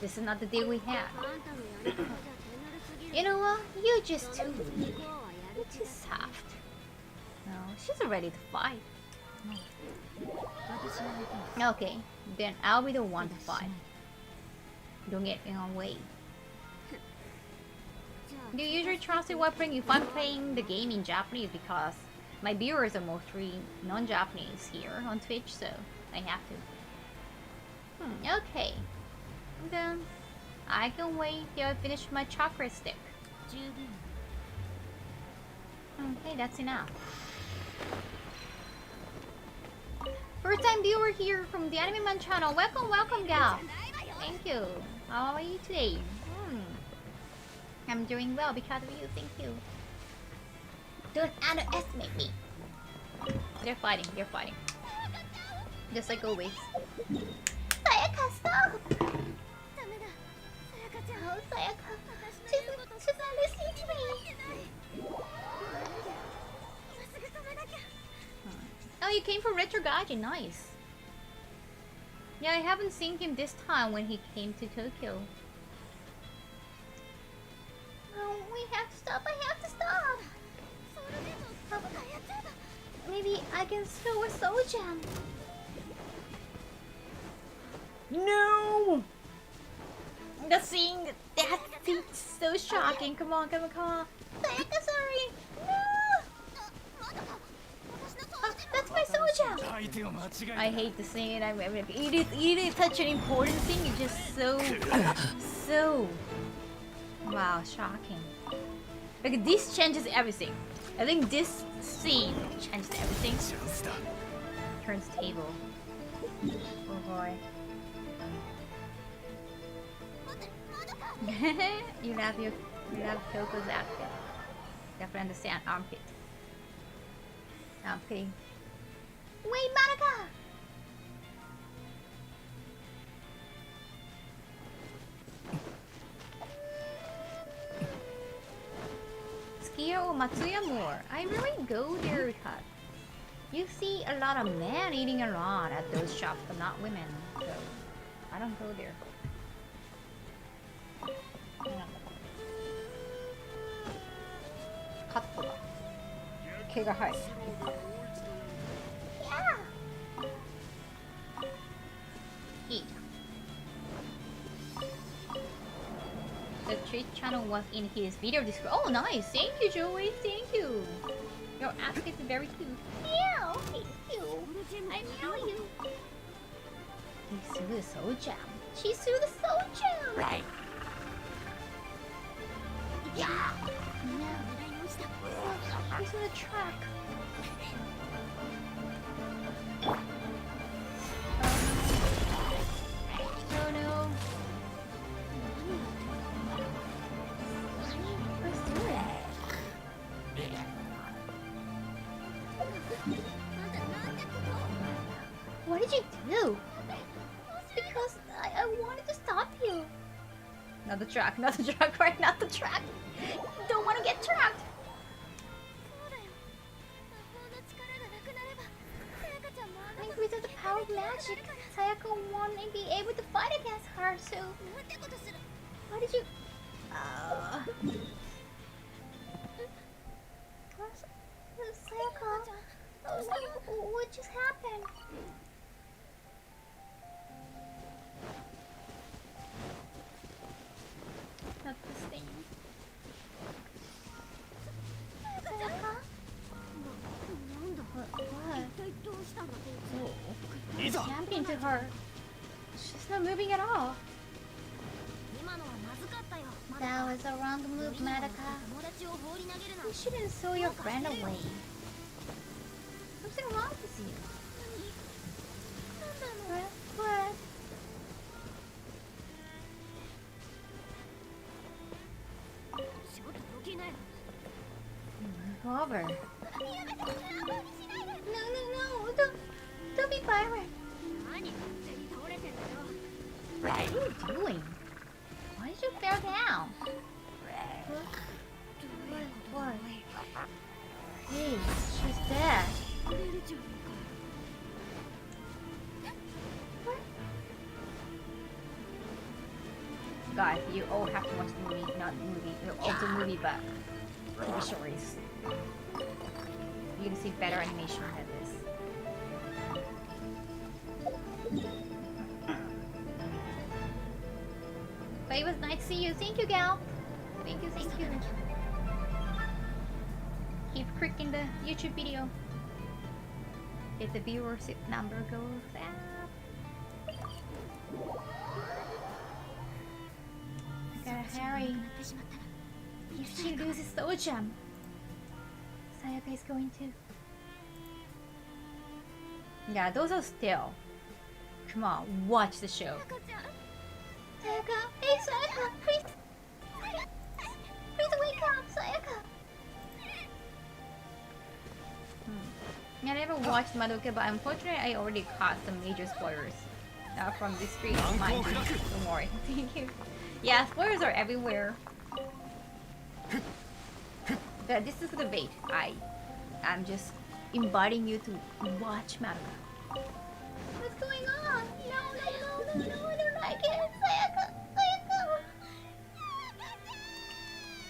This is not the deal we had. You know what? You're just too weak. You're too soft. No, she's ready to fight. Okay, then I'll be the one to fight. Don't get in our way. Do you usually translate while playing? If I'm playing the game in Japanese, because my viewers are mostly non-Japanese here on Twitch, so I have to. Okay. Then I can wait till I finish my chakra stick. Okay, that's enough. First time viewer here from the Anime Man channel. Welcome, welcome, gal. Thank you. How are you today? I'm doing well because of you. Thank you. Don't underestimate me. They're fighting. They're fighting. Just like always. Sayaka, stop! Oh, Sayaka. She's not listening to me. Oh, you came from Retro Gaijin. Nice. Yeah, I haven't seen him this time when he came to Tokyo. Oh, we have to stop. I have to stop. Maybe I can throw a soul gem. No! The scene, that scene's so shocking. Come on, come on, come on. Sayaka, sorry. No! Oh, that's my soul gem. I hate the scene. It is such an important thing. It's just so. Wow, shocking. Like, this changes everything. I think this scene changes everything. Turns table. Oh boy. you love Kyoko's outfit. Definitely understand armpit. Okay. Wait, Madoka! Skier or Matsuya more? I really go there because you see a lot of men eating around at those shops, but not women. So I don't go there. Cut. 毛が生えてる。いい。The Twitch channel was in his video description. Oh, nice! Thank you, Joey. Thank you. Your ass is very cute. Meow. Thank you. I meow you. He threw the soul gem. She threw the soul gem. Right. Yeah. He's on the track. Oh no. What's doing? What did you do? Because I wanted to stop you. Not the track, not the track, right? Not the track. Don't want to get trapped. I think without the power of magic, Sayaka won't be able to fight against her, so... Why did you... Sayaka... What just happened? Not this thing. Sayaka? What? What happened to her? She's not moving at all. That was a wrong move, Madoka. You shouldn't throw your friend away. Something wrong with you. What? Go over. No. Don't be violent. What are you doing? Why did you fall down? What? Hey, she's dead. What? Guys, you all have to watch the movie, not the movie, also movie, but TV stories. You can see better animation than this. But it was nice to see you. Thank you, gal. Thank you. Keep clicking the YouTube video. If the viewership number goes up. I gotta hurry. If she loses Soul Gem, Sayaka is going to. Yeah, those are still. Come on, watch the show. Sayaka, hey Sayaka, please wake up, Sayaka. I never watched Madoka, but unfortunately I already caught some major spoilers from this stream. Mind you, don't worry. Thank you. Yeah, spoilers are everywhere. But this is the bait. I'm just inviting you to watch Madoka. What's going on? No, I don't like it. Sayaka.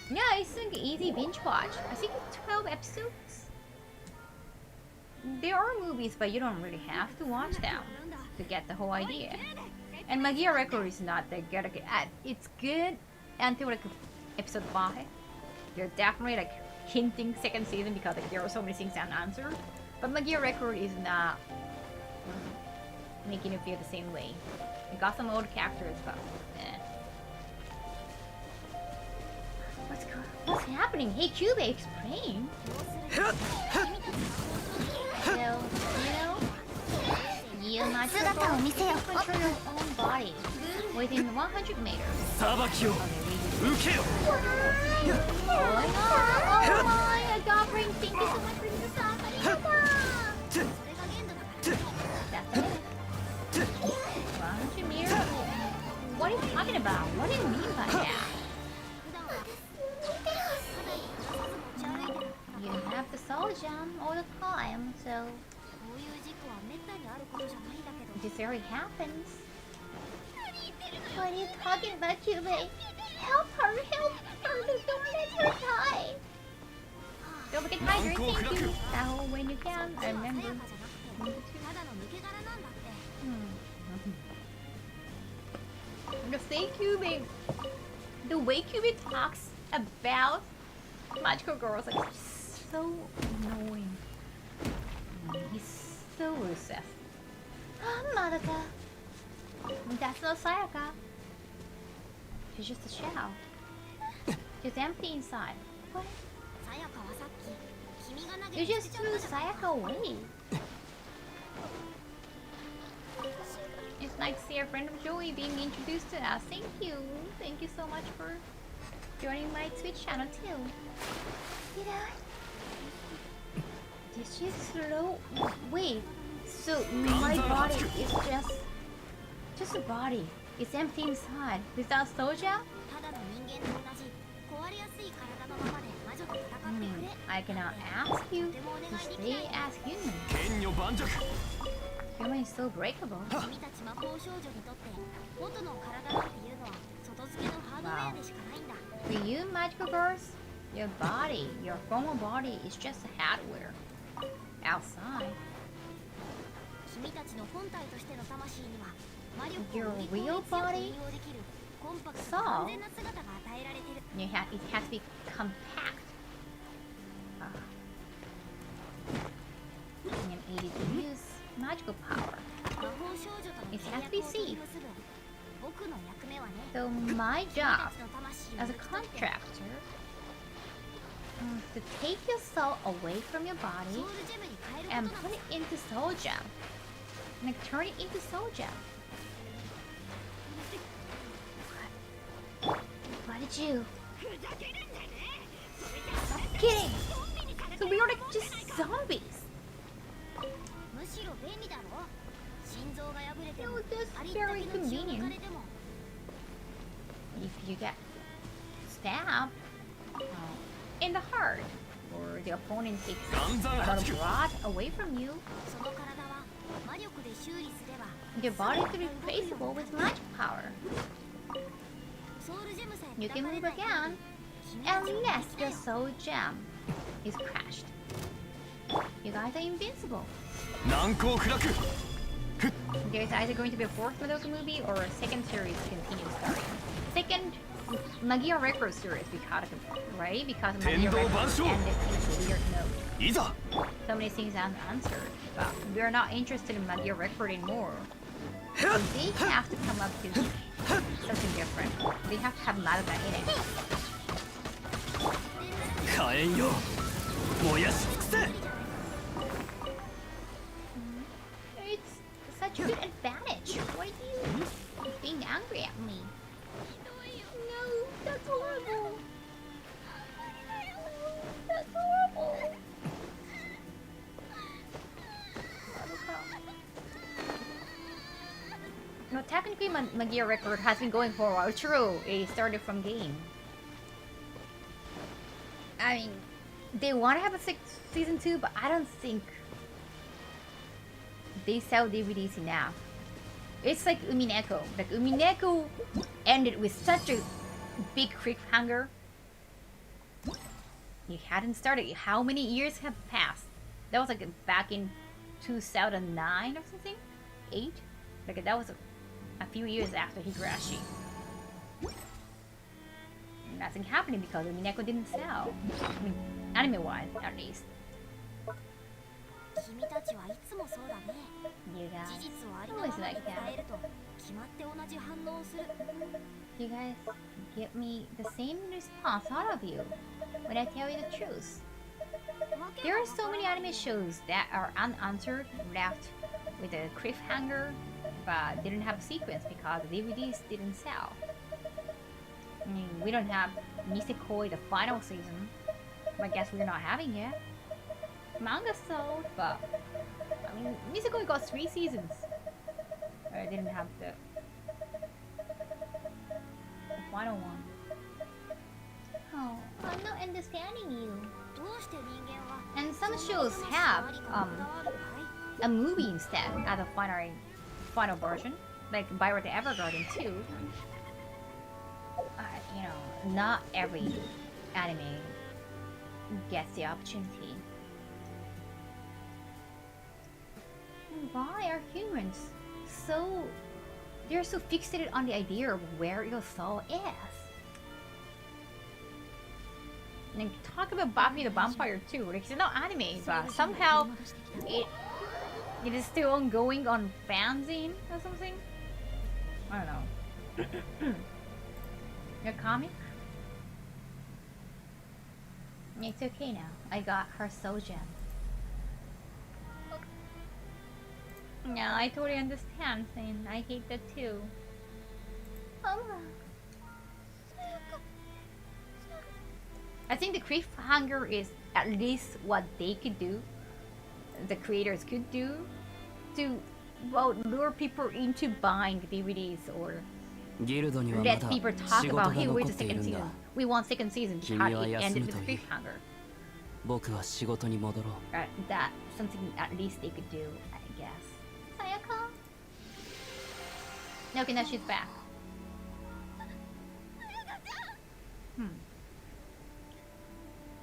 Yeah, it's like easy binge watch. I think it's 12 episodes. There are movies, but you don't really have to watch them to get the whole idea. And Magia Record is not that good. It's good until like episode 5. They're definitely like hinting second season because like there are so many things unanswered. But Magia Record is not making you feel the same way. It got some old characters, but What's happening? Hey, Cube, explain. So, you might control your own body within 100 meters. Oh my, I got brain. Thank you so much for the song. the time, so こういう事故はめったにあることじゃないんだけど this already happens. What are you talking about, Cubie? Help her! Help her! Don't let her die! Don't forget hydrate, thank you! Towel when you can, I こっちはさ remember. やかじゃなくてただの抜け殻なんだって The say Cubie, the way Cubie talks about magical girls, like, so annoying. He's so elusive. Madoka. That's no Sayaka. She's just a shell. She's empty inside. What? さやかはさっき君が投 You げ捨て just ちゃっ threw たじゃない Sayaka away. It's nice to see our friend of Joey being introduced to us. Thank you. Thank you so much for joining my Twitch channel too. You know? Did she slow? Wait. So my body is just a body. It's empty inside. Without Soja? ただの人間と同じ壊れやすい体のままで魔女と戦ってくれ I cannot ask you to stay as human. 剣女盤石 Human is so breakable. 君たち魔法少女にとって元の体なんていうのは外付けのハードウェアでしかないんだ For you magical girls, your body, your formal body is just a hardware. Outside. 君たちの本体としての魂には魔力 Your を売り込 real み強く body? 運用できるコンパクト So? で完全な姿が与えられてる It has to be compact. And able to use magical power. 魔法少女との It 契 has to 約 be を取り safe. 結ぶ僕の役目はね So my 君 job たちの魂を as a 抜き取って contractor is to take your soul away from your ソ body ウルジェムに変えること and なん put だ it into soul gem. Like turn it into soul gem. What did you? Stop kidding! So we are like just zombies. むしろ便利だろ心臓が破れて No, も that's ありったけ very の血を抜 convenient. かれても If you get stabbed in the heart, or the opponent takes a lot of blood away from you, その体は魔力で修理すれば your body is replaceable with magic power. ソウルジェムさえ You 砕 can かれ move ない限 again り君たちは unless 別だ your よ soul gem is crashed. You guys are invincible. 難攻不落 There's either going to be a fourth Madoka movie or a second series to continue starting. Second Magia Record series because of, right? Because Magia Tendo Record Bansho. ended in a weird note. いざ So many things unanswered, but we're not interested in Magia Record anymore. So they have to come up to something different. They have to have Madoka in it. 火炎よ燃やし尽くせ It's such a good advantage. What are you being angry at me? No, that's horrible. That's horrible. No, technically Magia Record has been going for a while. True, it started from game. I mean, they want to have a season 2, but I don't think they sell DVDs enough. It's like Umineko. Like Umineko ended with such a big cliffhanger. You hadn't started. How many years have passed? That was like back in 2009 or something? 8? Like that was a few years after Higurashi. Nothing happening because Umineko didn't sell. I mean, anime-wise, at least. 君たちはいつもそうだね You 事 guys, 実をありのま always まに like 伝 that. えると決まって同じ反応をする You guys give me the same response out of you when I tell you the truth. There are so many anime shows that are unanswered, left with a cliffhanger, but didn't have a sequence because the DVDs didn't sell. I mean, we don't have Nisekoi, the final season. I guess we're not having it. Manga sold, but I mean, Nisekoi got 3 seasons. I didn't have the final one. Oh, I'm not understanding you. ど And some shows have a movie instead as a final version, like Violet Evergarden too. You know, not every anime gets the opportunity. Why are humans so... they're so fixated on the idea of where your soul is? And talk about Buffy the Vampire too. Like, it's not anime, but somehow it is still ongoing on fanzine or something. I don't know. Your comic? It's okay now. I got her soul gem. Yeah, I totally understand, and I hate that too. I think the cliffhanger is at least what they could do, the creators could do, to, well, lure people into buying DVDs or ギルドにはま let だ people 仕 talk 事 about, が hey, 残 wait っ a ている second んだ season. We want second season. 君 How は it 休 ended む with と the いい cliffhanger. 僕は仕事に戻ろう That's something at least they could do, I guess. Sayaka? Okay, now she's back.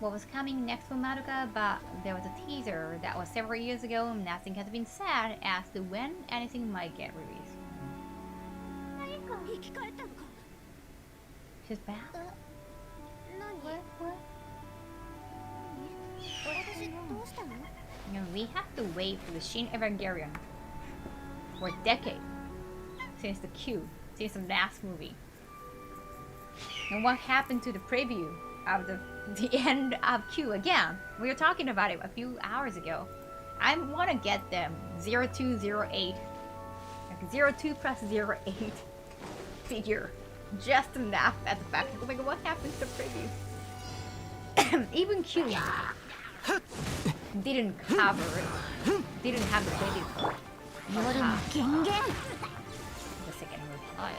What was coming next for Madoka, but there was a teaser that was several years ago and nothing has been said as to when anything might get released. She's back? What? You know, we have to wait for the Shin Evangelion for a decade since the last movie. And what happened to the preview of the end of Q again? We were talking about it a few hours ago. I want to get them 0208, like 02 plus 08 figure, just enough at the back. Oh my god, what happened to the preview? Even Q didn't have the preview for it. The second reply.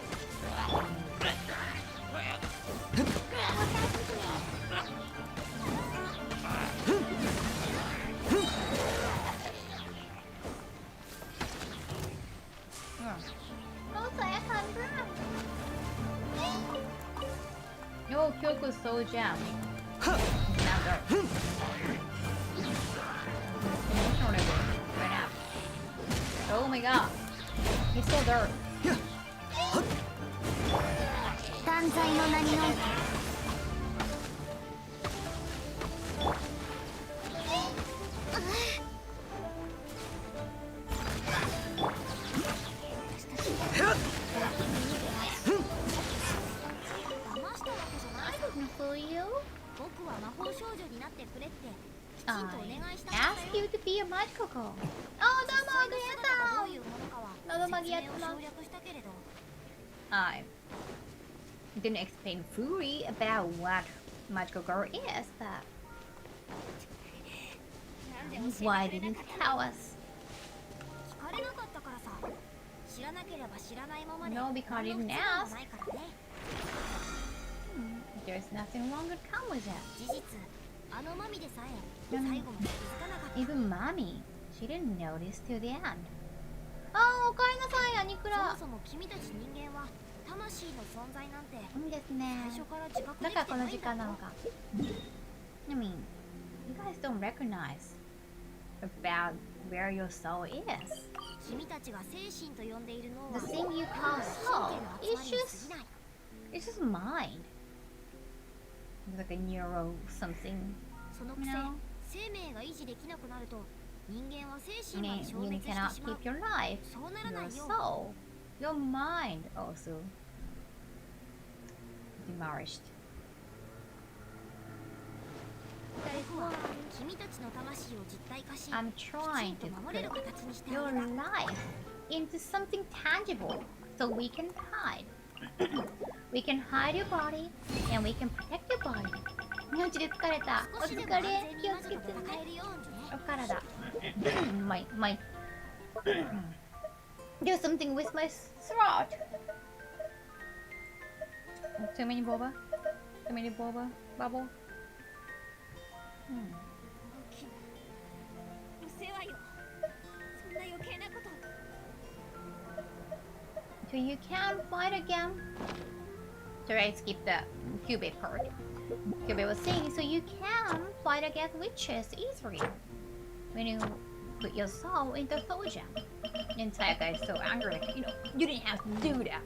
No, Kyoko's so jam. Now go. Emotional level right now. Oh my god. He's so dark. 断罪の名にの Ask you to be a magical girl. Oh, I didn't explain fully about what magical girl is, but why didn't you tell us? No, because I didn't ask. There's nothing wrong that come with that. Even mommy, she didn't notice till the end. Oh, おかえりなさい、アニクラ。いいですね。だからこの時間なのか。I mean, you guys don't recognize about where your soul is. The thing you call soul it's just mind. It's like a neuro something. You know? You cannot keep your life, your soul, your mind also demolished. I'm trying to put your life into something tangible so we can hide. We can hide your body and we can protect your body. 命で疲れた。お疲れ。気をつけてね。お体。my do something with my throat. Too many boba? Too many boba? Bubble? きお世話よそんな余計なこと So you can fight again. Sorry, I skipped the Cubit part. Cubit was saying, so you can fight against witches easily when you put your soul into soul gem. And Sayaka is so angry, like, you know, you didn't have to do that.